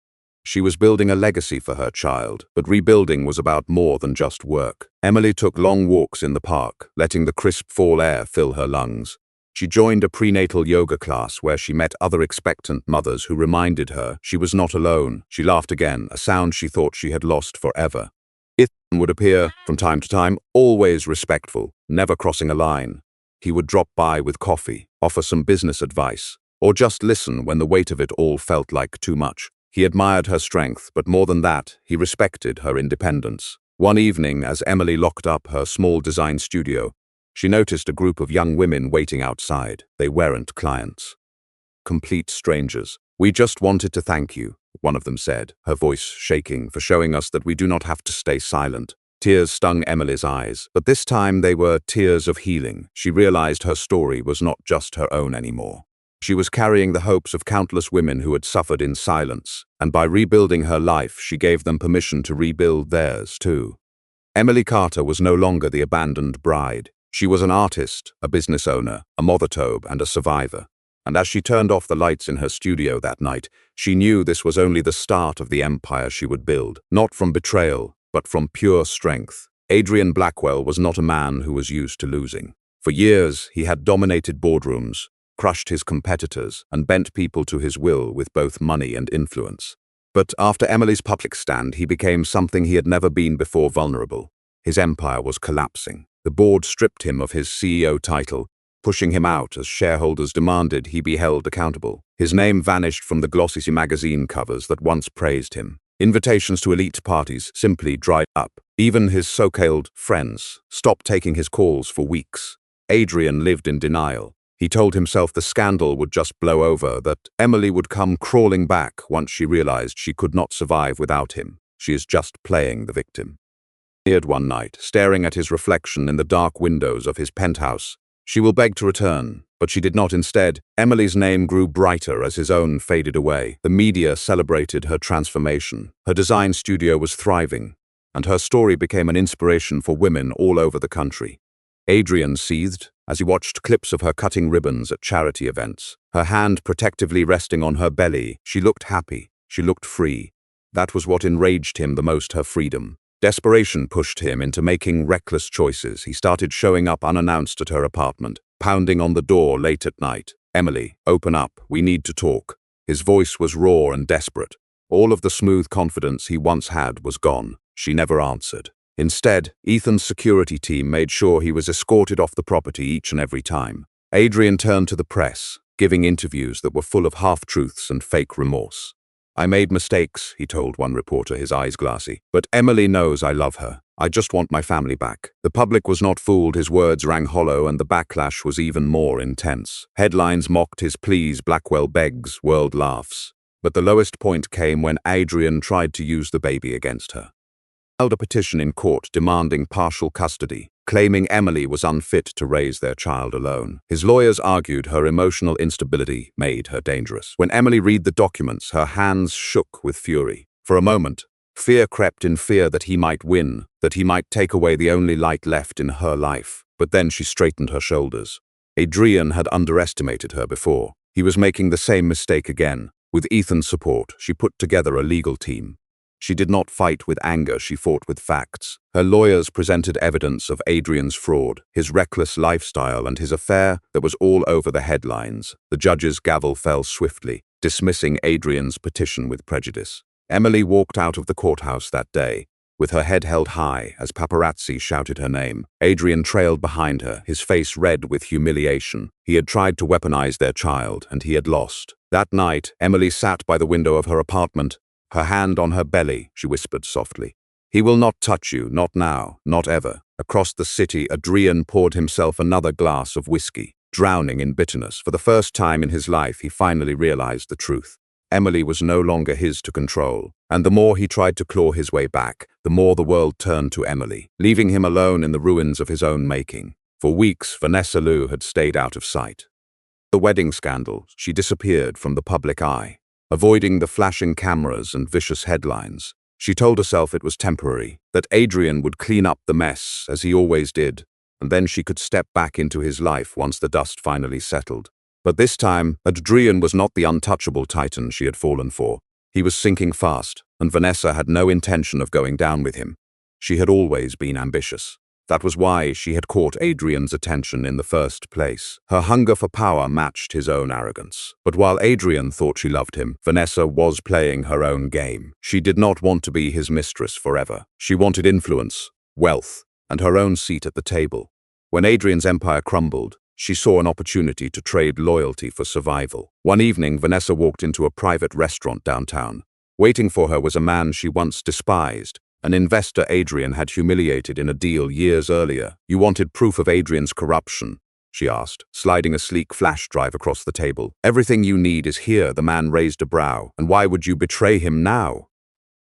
She was building a legacy for her child, but rebuilding was about more than just work. Emily took long walks in the park, letting the crisp fall air fill her lungs. She joined a prenatal yoga class where she met other expectant mothers who reminded her she was not alone. She laughed again, a sound she thought she had lost forever. Ethan would appear from time to time, always respectful, never crossing a line. He would drop by with coffee, offer some business advice, or just listen when the weight of it all felt like too much. He admired her strength, but more than that, he respected her independence. One evening, as Emily locked up her small design studio, she noticed a group of young women waiting outside. They weren't clients. Complete strangers. "We just wanted to thank you," one of them said, her voice shaking, "for showing us that we do not have to stay silent." Tears stung Emily's eyes, but this time they were tears of healing. She realized her story was not just her own anymore. She was carrying the hopes of countless women who had suffered in silence, and by rebuilding her life, she gave them permission to rebuild theirs too. Emily Carter was no longer the abandoned bride. She was an artist, a business owner, a mother-tobe, and a survivor. And as she turned off the lights in her studio that night, she knew this was only the start of the empire she would build, not from betrayal, but from pure strength. Adrian Blackwell was not a man who was used to losing. For years, he had dominated boardrooms, crushed his competitors, and bent people to his will with both money and influence. But after Emily's public stand, he became something he had never been before: vulnerable. His empire was collapsing. The board stripped him of his CEO title, pushing him out as shareholders demanded he be held accountable. His name vanished from the glossy magazine covers that once praised him. Invitations to elite parties simply dried up. Even his so-called friends stopped taking his calls for weeks. Adrian lived in denial. He told himself the scandal would just blow over, that Emily would come crawling back once she realized she could not survive without him. She is just playing the victim. One night, staring at his reflection in the dark windows of his penthouse. She will beg to return, but she did not. Instead, Emily's name grew brighter as his own faded away. The media celebrated her transformation. Her design studio was thriving, and her story became an inspiration for women all over the country. Adrian seethed as he watched clips of her cutting ribbons at charity events. Her hand protectively resting on her belly, she looked happy. She looked free. That was what enraged him the most, her freedom. Desperation pushed him into making reckless choices. He started showing up unannounced at her apartment, pounding on the door late at night. "Emily, open up. We need to talk." His voice was raw and desperate. All of the smooth confidence he once had was gone. She never answered. Instead, Ethan's security team made sure he was escorted off the property each and every time. Adrian turned to the press, giving interviews that were full of half-truths and fake remorse. "I made mistakes," he told one reporter, his eyes glassy. "But Emily knows I love her. I just want my family back." The public was not fooled. His words rang hollow, and the backlash was even more intense. Headlines mocked his pleas, Blackwell begs, world laughs. But the lowest point came when Adrian tried to use the baby against her. He filed a petition in court demanding partial custody, claiming Emily was unfit to raise their child alone. His lawyers argued her emotional instability made her dangerous. When Emily read the documents, her hands shook with fury. For a moment, fear crept in, fear that he might win, that he might take away the only light left in her life. But then she straightened her shoulders. Adrian had underestimated her before. He was making the same mistake again. With Ethan's support, she put together a legal team. She did not fight with anger, she fought with facts. Her lawyers presented evidence of Adrian's fraud, his reckless lifestyle, and his affair that was all over the headlines. The judge's gavel fell swiftly, dismissing Adrian's petition with prejudice. Emily walked out of the courthouse that day, with her head held high as paparazzi shouted her name. Adrian trailed behind her, his face red with humiliation. He had tried to weaponize their child, and he had lost. That night, Emily sat by the window of her apartment, her hand on her belly. She whispered softly, "He will not touch you, not now, not ever." Across the city, Adrian poured himself another glass of whiskey, drowning in bitterness. For the first time in his life, he finally realized the truth. Emily was no longer his to control, and the more he tried to claw his way back, the more the world turned to Emily, leaving him alone in the ruins of his own making. For weeks, Vanessa Liu had stayed out of sight. The wedding scandal, she disappeared from the public eye, avoiding the flashing cameras and vicious headlines. She told herself it was temporary, that Adrian would clean up the mess, as he always did, and then she could step back into his life once the dust finally settled. But this time, Adrian was not the untouchable titan she had fallen for. He was sinking fast, and Vanessa had no intention of going down with him. She had always been ambitious. That was why she had caught Adrian's attention in the first place. Her hunger for power matched his own arrogance. But while Adrian thought she loved him, Vanessa was playing her own game. She did not want to be his mistress forever. She wanted influence, wealth, and her own seat at the table. When Adrian's empire crumbled, she saw an opportunity to trade loyalty for survival. One evening, Vanessa walked into a private restaurant downtown. Waiting for her was a man she once despised, an investor Adrian had humiliated in a deal years earlier. "You wanted proof of Adrian's corruption?" she asked, sliding a sleek flash drive across the table. "Everything you need is here," the man raised a brow. "And why would you betray him now?"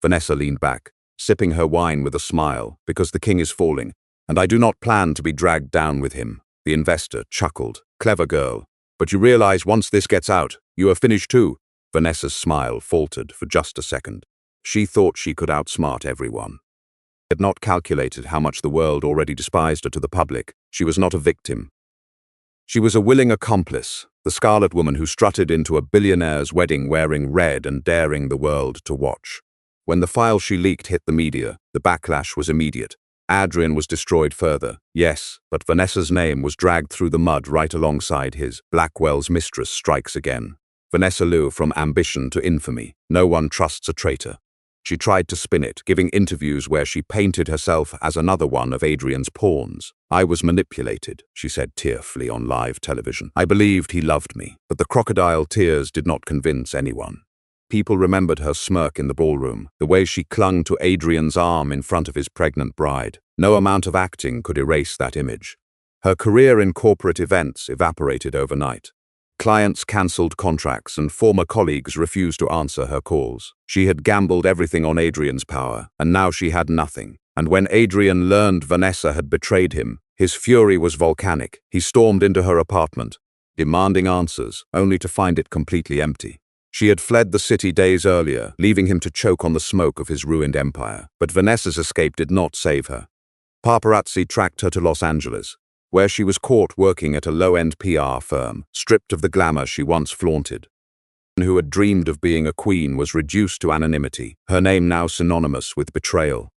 Vanessa leaned back, sipping her wine with a smile. "Because the king is falling, and I do not plan to be dragged down with him." The investor chuckled. "Clever girl. But you realize once this gets out, you are finished too." Vanessa's smile faltered for just a second. She thought she could outsmart everyone. She had not calculated how much the world already despised her to the public. She was not a victim. She was a willing accomplice, the scarlet woman who strutted into a billionaire's wedding wearing red and daring the world to watch. When the file she leaked hit the media, the backlash was immediate. Adrian was destroyed further, yes, but Vanessa's name was dragged through the mud right alongside his. Blackwell's mistress strikes again. Vanessa Liu, from ambition to infamy. No one trusts a traitor. She tried to spin it, giving interviews where she painted herself as another one of Adrian's pawns. "I was manipulated," she said tearfully on live television. "I believed he loved me." But the crocodile tears did not convince anyone. People remembered her smirk in the ballroom, the way she clung to Adrian's arm in front of his pregnant bride. No amount of acting could erase that image. Her career in corporate events evaporated overnight. Clients cancelled contracts and former colleagues refused to answer her calls. She had gambled everything on Adrian's power, and now she had nothing. And when Adrian learned Vanessa had betrayed him, his fury was volcanic. He stormed into her apartment, demanding answers, only to find it completely empty. She had fled the city days earlier, leaving him to choke on the smoke of his ruined empire. But Vanessa's escape did not save her. Paparazzi tracked her to Los Angeles, where she was caught working at a low-end PR firm, stripped of the glamour she once flaunted. Who had dreamed of being a queen was reduced to anonymity, her name now synonymous with betrayal.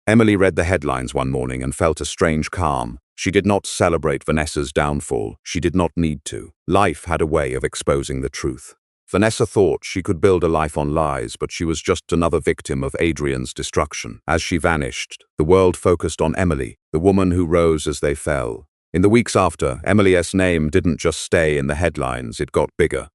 Emily read the headlines one morning and felt a strange calm. She did not celebrate Vanessa's downfall. She did not need to. Life had a way of exposing the truth. Vanessa thought she could build a life on lies, but she was just another victim of Adrian's destruction. As she vanished, the world focused on Emily, the woman who rose as they fell. In the weeks after, Emily's name didn't just stay in the headlines, it got bigger.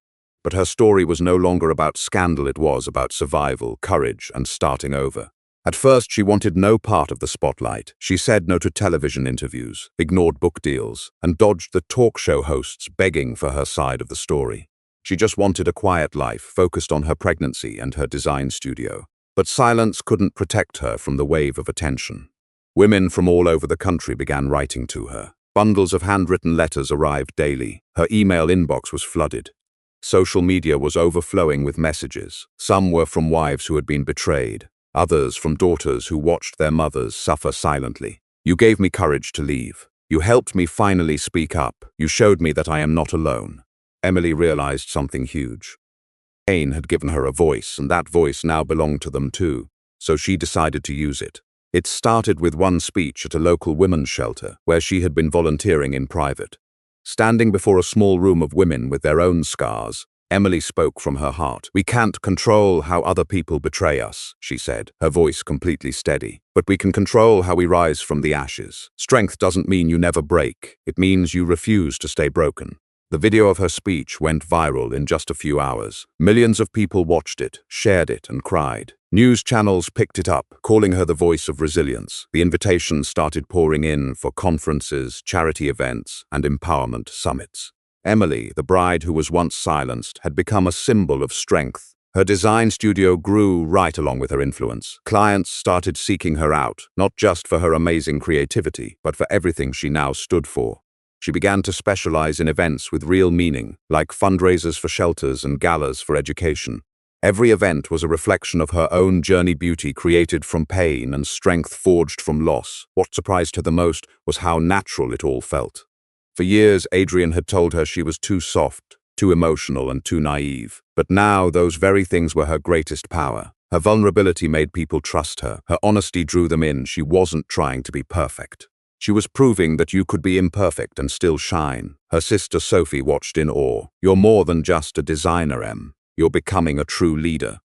But her story was no longer about scandal, it was about survival, courage, and starting over. At first, she wanted no part of the spotlight. She said no to television interviews, ignored book deals, and dodged the talk show hosts begging for her side of the story. She just wanted a quiet life, focused on her pregnancy and her design studio. But silence couldn't protect her from the wave of attention. Women from all over the country began writing to her. Bundles of handwritten letters arrived daily. Her email inbox was flooded. Social media was overflowing with messages. Some were from wives who had been betrayed, others from daughters who watched their mothers suffer silently. You gave me courage to leave. You helped me finally speak up. You showed me that I am not alone. Emily realized something huge. Pain had given her a voice, and that voice now belonged to them too, so she decided to use it. It started with one speech at a local women's shelter, where she had been volunteering in private. Standing before a small room of women with their own scars, Emily spoke from her heart. "We can't control how other people betray us," she said, her voice completely steady. "But we can control how we rise from the ashes. Strength doesn't mean you never break. It means you refuse to stay broken." The video of her speech went viral in just a few hours. Millions of people watched it, shared it, and cried. News channels picked it up, calling her the voice of resilience. The invitations started pouring in for conferences, charity events, and empowerment summits. Emily, the bride who was once silenced, had become a symbol of strength. Her design studio grew right along with her influence. Clients started seeking her out, not just for her amazing creativity, but for everything she now stood for. She began to specialize in events with real meaning, like fundraisers for shelters and galas for education. Every event was a reflection of her own journey, beauty created from pain and strength forged from loss. What surprised her the most was how natural it all felt. For years, Adrian had told her she was too soft, too emotional, and too naive. But now, those very things were her greatest power. Her vulnerability made people trust her. Her honesty drew them in. She wasn't trying to be perfect. She was proving that you could be imperfect and still shine. Her sister Sophie watched in awe. "You're more than just a designer, Em. You're becoming a true leader."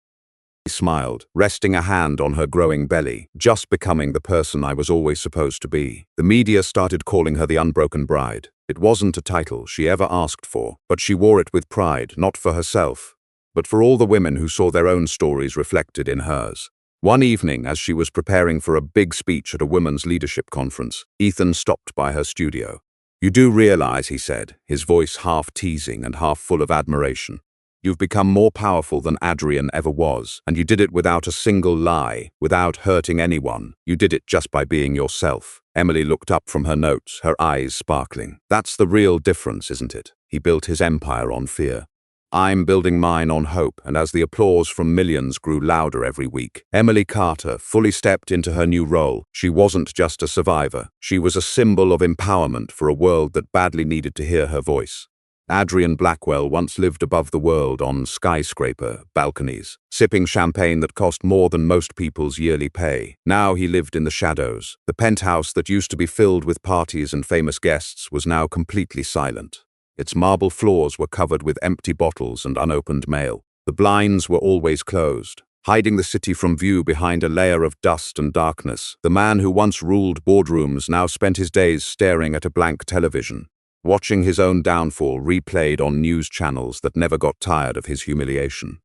She smiled, resting a hand on her growing belly. "Just becoming the person I was always supposed to be." The media started calling her the unbroken bride. It wasn't a title she ever asked for, but she wore it with pride, not for herself, but for all the women who saw their own stories reflected in hers. One evening, as she was preparing for a big speech at a women's leadership conference, Ethan stopped by her studio. "You do realize," he said, his voice half teasing and half full of admiration, "you've become more powerful than Adrian ever was, and you did it without a single lie, without hurting anyone. You did it just by being yourself." Emily looked up from her notes, her eyes sparkling. "That's the real difference, isn't it? He built his empire on fear. I'm building mine on hope," and as the applause from millions grew louder every week, Emily Carter fully stepped into her new role. She wasn't just a survivor. She was a symbol of empowerment for a world that badly needed to hear her voice. Adrian Blackwell once lived above the world on skyscraper balconies, sipping champagne that cost more than most people's yearly pay. Now he lived in the shadows. The penthouse that used to be filled with parties and famous guests was now completely silent. Its marble floors were covered with empty bottles and unopened mail. The blinds were always closed, hiding the city from view behind a layer of dust and darkness. The man who once ruled boardrooms now spent his days staring at a blank television, watching his own downfall replayed on news channels that never got tired of his humiliation.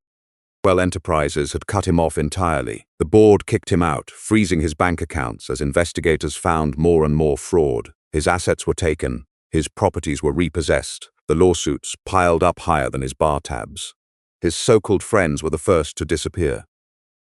Well, Enterprises had cut him off entirely. The board kicked him out, freezing his bank accounts as investigators found more and more fraud. His assets were taken. His properties were repossessed. the lawsuits piled up higher than his bar tabs. His so-called friends were the first to disappear.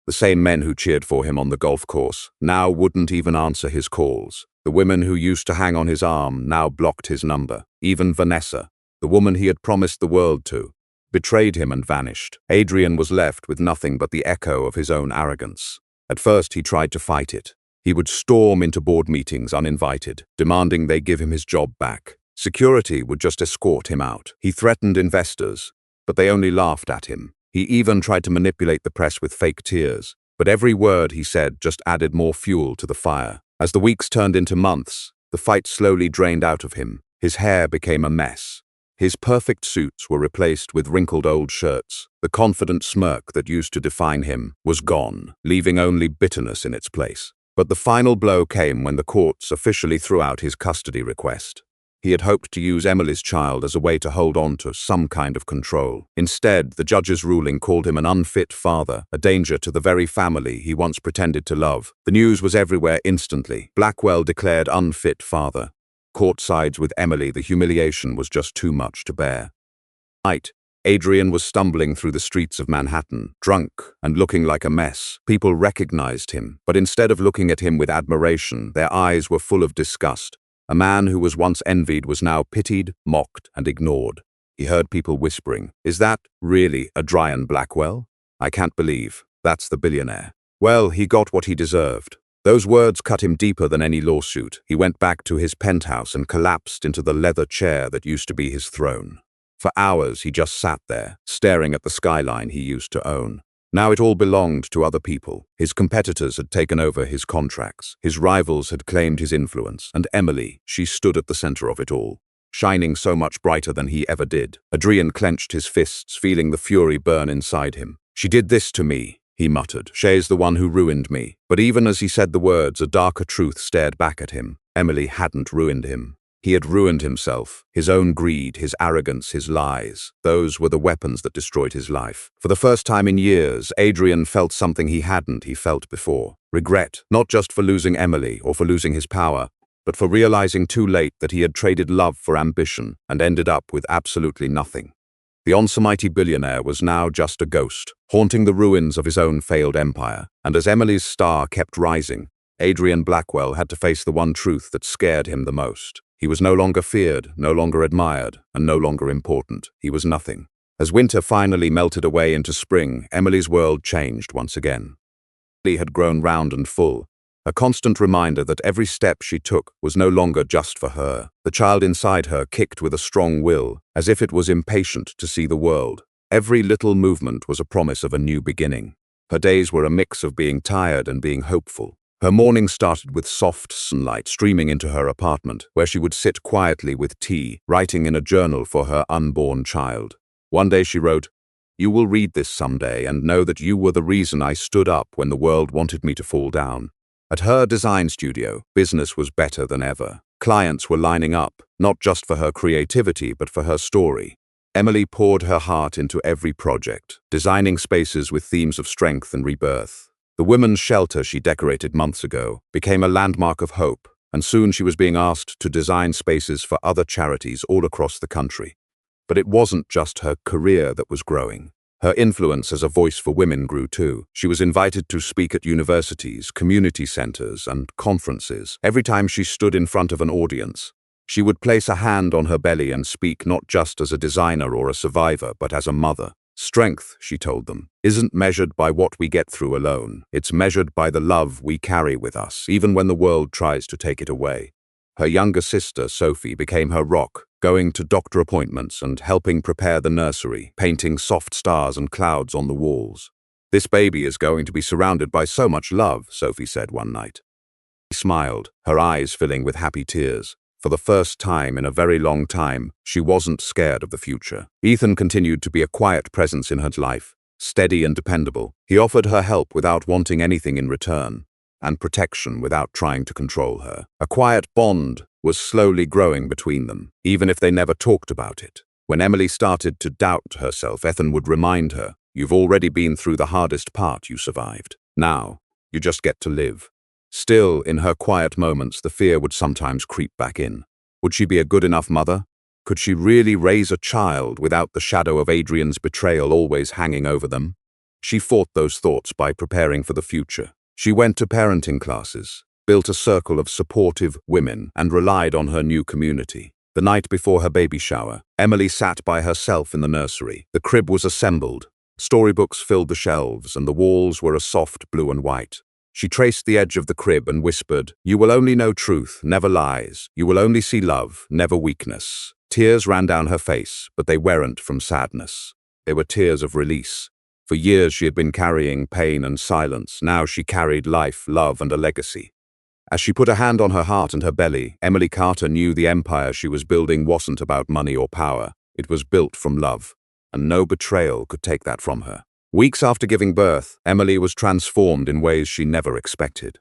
The same men who cheered for him on the golf course now wouldn't even answer his calls. The women who used to hang on his arm now blocked his number. Even Vanessa, the woman he had promised the world to, betrayed him and vanished. Adrian was left with nothing but the echo of his own arrogance. At first he tried to fight it. He would storm into board meetings uninvited, demanding they give him his job back. Security would just escort him out. He threatened investors, but they only laughed at him. He even tried to manipulate the press with fake tears, but every word he said just added more fuel to the fire. As the weeks turned into months, the fight slowly drained out of him. His hair became a mess. His perfect suits were replaced with wrinkled old shirts. The confident smirk that used to define him was gone, leaving only bitterness in its place. But the final blow came when the courts officially threw out his custody request. He had hoped to use Emily's child as a way to hold on to some kind of control. Instead, the judge's ruling called him an unfit father, a danger to the very family he once pretended to love. The news was everywhere instantly. Blackwell declared unfit father. Courtsides with Emily, the humiliation was just too much to bear. Adrian was stumbling through the streets of Manhattan, drunk and looking like a mess. People recognized him, but instead of looking at him with admiration, their eyes were full of disgust. A man who was once envied was now pitied, mocked, and ignored. He heard people whispering, "Is that really Adrian Blackwell? I can't believe. That's the billionaire." Well, he got what he deserved. Those words cut him deeper than any lawsuit. He went back to his penthouse and collapsed into the leather chair that used to be his throne. For hours, he just sat there, staring at the skyline he used to own. Now it all belonged to other people. His competitors had taken over his contracts. His rivals had claimed his influence. And Emily, she stood at the center of it all, shining so much brighter than he ever did. Adrian clenched his fists, feeling the fury burn inside him. "She did this to me," he muttered. "She's the one who ruined me." But even as he said the words, a darker truth stared back at him. Emily hadn't ruined him. He had ruined himself. His own greed, his arrogance, his lies. Those were the weapons that destroyed his life. For the first time in years, Adrian felt something he felt before. Regret, not just for losing Emily or for losing his power, but for realizing too late that he had traded love for ambition and ended up with absolutely nothing. The once-mighty billionaire was now just a ghost, haunting the ruins of his own failed empire. And as Emily's star kept rising, Adrian Blackwell had to face the one truth that scared him the most. He was no longer feared, no longer admired, and no longer important. He was nothing. As winter finally melted away into spring, Emily's world changed once again. Emily had grown round and full, a constant reminder that every step she took was no longer just for her. The child inside her kicked with a strong will, as if it was impatient to see the world. Every little movement was a promise of a new beginning. Her days were a mix of being tired and being hopeful. Her morning started with soft sunlight streaming into her apartment, where she would sit quietly with tea, writing in a journal for her unborn child. One day she wrote, "You will read this someday and know that you were the reason I stood up when the world wanted me to fall down." At her design studio, business was better than ever. Clients were lining up, not just for her creativity, but for her story. Emily poured her heart into every project, designing spaces with themes of strength and rebirth. The women's shelter she decorated months ago became a landmark of hope, and soon she was being asked to design spaces for other charities all across the country. But it wasn't just her career that was growing. Her influence as a voice for women grew too. She was invited to speak at universities, community centers, and conferences. Every time she stood in front of an audience, she would place a hand on her belly and speak not just as a designer or a survivor, but as a mother. Strength, she told them, isn't measured by what we get through alone. It's measured by the love we carry with us, even when the world tries to take it away. Her younger sister, Sophie, became her rock, going to doctor appointments and helping prepare the nursery, painting soft stars and clouds on the walls. "This baby is going to be surrounded by so much love," Sophie said one night. She smiled, her eyes filling with happy tears. For the first time in a very long time, she wasn't scared of the future. Ethan continued to be a quiet presence in her life, steady and dependable. He offered her help without wanting anything in return, and protection without trying to control her. A quiet bond was slowly growing between them, even if they never talked about it. When Emily started to doubt herself, Ethan would remind her, "You've already been through the hardest part, you survived. Now, you just get to live." Still, in her quiet moments, the fear would sometimes creep back in. Would she be a good enough mother? Could she really raise a child without the shadow of Adrian's betrayal always hanging over them? She fought those thoughts by preparing for the future. She went to parenting classes, built a circle of supportive women, and relied on her new community. The night before her baby shower, Emily sat by herself in the nursery. The crib was assembled. Storybooks filled the shelves, and the walls were a soft blue and white. She traced the edge of the crib and whispered, "You will only know truth, never lies. You will only see love, never weakness." Tears ran down her face, but they weren't from sadness. They were tears of release. For years she had been carrying pain and silence. Now she carried life, love, and a legacy. As she put a hand on her heart and her belly, Emily Carter knew the empire she was building wasn't about money or power. It was built from love, and no betrayal could take that from her. Weeks after giving birth, Emily was transformed in ways she never expected.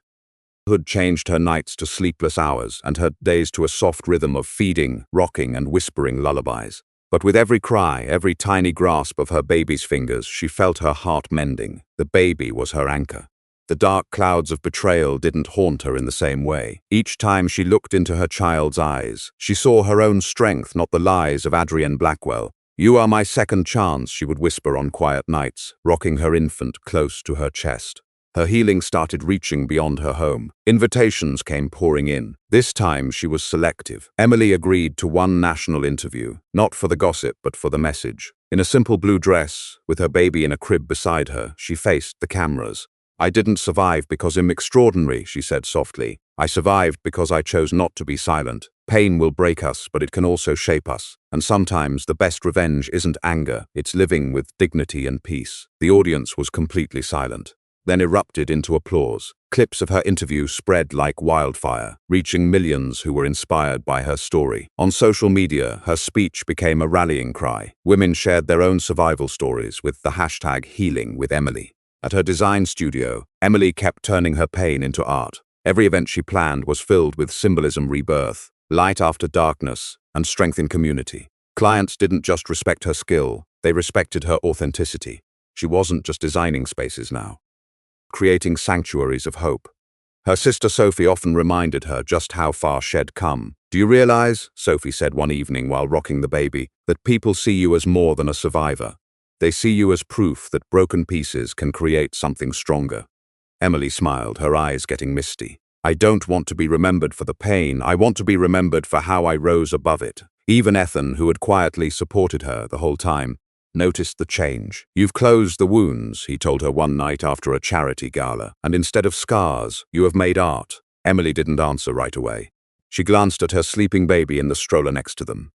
Hood changed her nights to sleepless hours and her days to a soft rhythm of feeding, rocking, and whispering lullabies. But with every cry, every tiny grasp of her baby's fingers, she felt her heart mending. The baby was her anchor. The dark clouds of betrayal didn't haunt her in the same way. Each time she looked into her child's eyes, she saw her own strength, not the lies of Adrienne Blackwell. "You are my second chance," she would whisper on quiet nights, rocking her infant close to her chest. Her healing started reaching beyond her home. Invitations came pouring in. This time she was selective. Emily agreed to one national interview, not for the gossip but for the message. In a simple blue dress, with her baby in a crib beside her, she faced the cameras. "I didn't survive because I'm extraordinary," she said softly. "I survived because I chose not to be silent. Pain will break us, but it can also shape us. And sometimes the best revenge isn't anger, it's living with dignity and peace." The audience was completely silent, then erupted into applause. Clips of her interview spread like wildfire, reaching millions who were inspired by her story. On social media, her speech became a rallying cry. Women shared their own survival stories with the hashtag #HealingWithEmily. At her design studio, Emily kept turning her pain into art. Every event she planned was filled with symbolism, rebirth, light after darkness, and strength in community. Clients didn't just respect her skill, they respected her authenticity. She wasn't just designing spaces now, creating sanctuaries of hope. Her sister Sophie often reminded her just how far she'd come. "Do you realize," Sophie said one evening while rocking the baby, "that people see you as more than a survivor? They see you as proof that broken pieces can create something stronger." Emily smiled, her eyes getting misty. "I don't want to be remembered for the pain, I want to be remembered for how I rose above it." Even Ethan, who had quietly supported her the whole time, noticed the change. "You've closed the wounds," he told her one night after a charity gala, "and instead of scars, you have made art." Emily didn't answer right away. She glanced at her sleeping baby in the stroller next to them.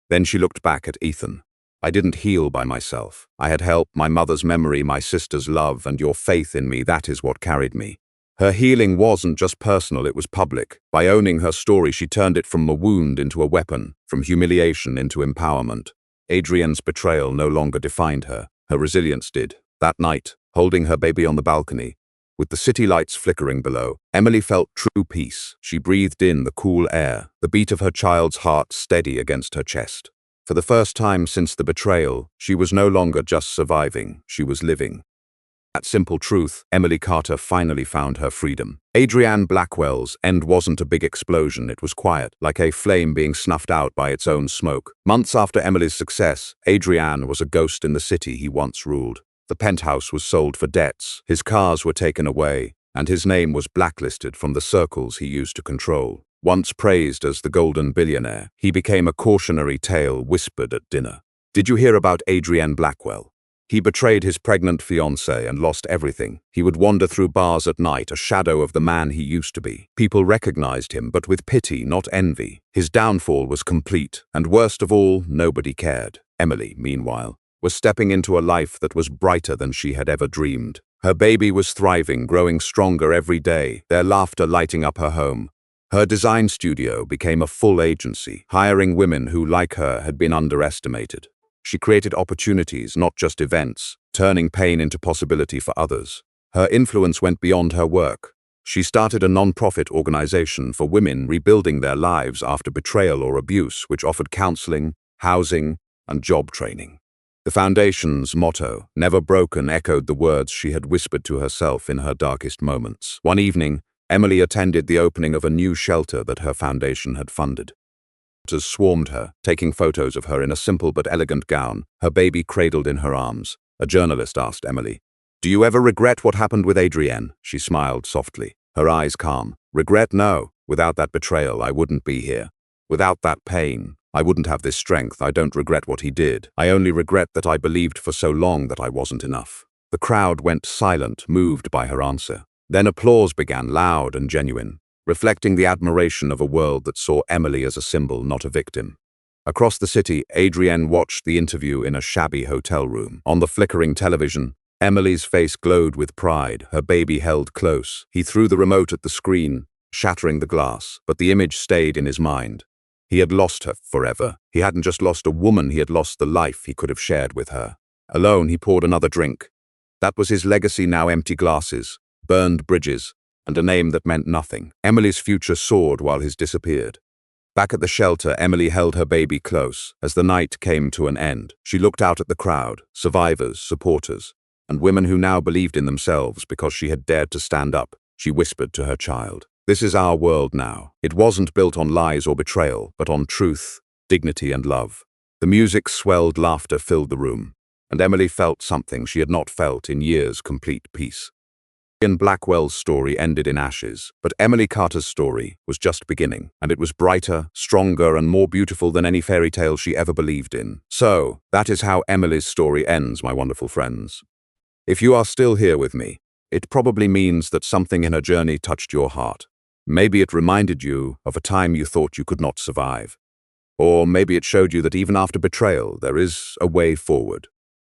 Then she looked back at Ethan. "I didn't heal by myself. I had help, my mother's memory, my sister's love, and your faith in me. That is what carried me." Her healing wasn't just personal, it was public. By owning her story, she turned it from a wound into a weapon, from humiliation into empowerment. Adrienne's betrayal no longer defined her. Her resilience did. That night, holding her baby on the balcony, with the city lights flickering below, Emily felt true peace. She breathed in the cool air, the beat of her child's heart steady against her chest. For the first time since the betrayal, she was no longer just surviving, she was living. That simple truth, Emily Carter finally found her freedom. Adrienne Blackwell's end wasn't a big explosion, it was quiet, like a flame being snuffed out by its own smoke. Months after Emily's success, Adrienne was a ghost in the city he once ruled. The penthouse was sold for debts, his cars were taken away, and his name was blacklisted from the circles he used to control. Once praised as the golden billionaire, he became a cautionary tale whispered at dinner. "Did you hear about Adrienne Blackwell? He betrayed his pregnant fiancé and lost everything. He would wander through bars at night, a shadow of the man he used to be. People recognized him, but with pity, not envy. His downfall was complete, and worst of all, nobody cared." Emily, meanwhile, was stepping into a life that was brighter than she had ever dreamed. Her baby was thriving, growing stronger every day, their laughter lighting up her home. Her design studio became a full agency, hiring women who, like her, had been underestimated. She created opportunities, not just events, turning pain into possibility for others. Her influence went beyond her work. She started a non-profit organization for women rebuilding their lives after betrayal or abuse, which offered counseling, housing, and job training. The foundation's motto, "Never Broken," echoed the words she had whispered to herself in her darkest moments. One evening, Emily attended the opening of a new shelter that her foundation had funded. Reporters swarmed her, taking photos of her in a simple but elegant gown, her baby cradled in her arms. A journalist asked Emily, "Do you ever regret what happened with Adrienne?" She smiled softly, her eyes calm. "Regret? No. Without that betrayal, I wouldn't be here. Without that pain, I wouldn't have this strength. I don't regret what he did. I only regret that I believed for so long that I wasn't enough." The crowd went silent, moved by her answer. Then applause began, loud and genuine, reflecting the admiration of a world that saw Emily as a symbol, not a victim. Across the city, Adrienne watched the interview in a shabby hotel room. On the flickering television, Emily's face glowed with pride, her baby held close. He threw the remote at the screen, shattering the glass, but the image stayed in his mind. He had lost her forever. He hadn't just lost a woman, he had lost the life he could have shared with her. Alone, he poured another drink. That was his legacy now: empty glasses, burned bridges, and a name that meant nothing. Emily's future soared while his disappeared. Back at the shelter, Emily held her baby close. As the night came to an end, she looked out at the crowd, survivors, supporters, and women who now believed in themselves because she had dared to stand up. She whispered to her child, "This is our world now. It wasn't built on lies or betrayal, but on truth, dignity, and love." The music swelled, laughter filled the room, and Emily felt something she had not felt in years: complete peace. Ian Blackwell's story ended in ashes, but Emily Carter's story was just beginning, and it was brighter, stronger, and more beautiful than any fairy tale she ever believed in. So, that is how Emily's story ends, my wonderful friends. If you are still here with me, it probably means that something in her journey touched your heart. Maybe it reminded you of a time you thought you could not survive. Or maybe it showed you that even after betrayal, there is a way forward.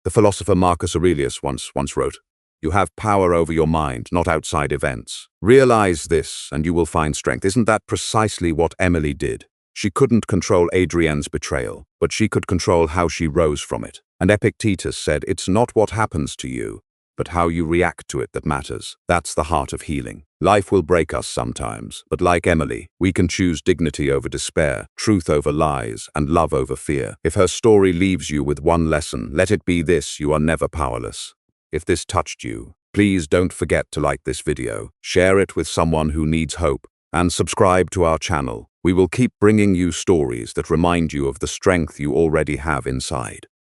The philosopher Marcus Aurelius once wrote, "You have power over your mind, not outside events. Realize this, and you will find strength." Isn't that precisely what Emily did? She couldn't control Adrienne's betrayal, but she could control how she rose from it. And Epictetus said, "It's not what happens to you, but how you react to it that matters." That's the heart of healing. Life will break us sometimes, but like Emily, we can choose dignity over despair, truth over lies, and love over fear. If her story leaves you with one lesson, let it be this: you are never powerless. If this touched you, please don't forget to like this video, share it with someone who needs hope, and subscribe to our channel. We will keep bringing you stories that remind you of the strength you already have inside.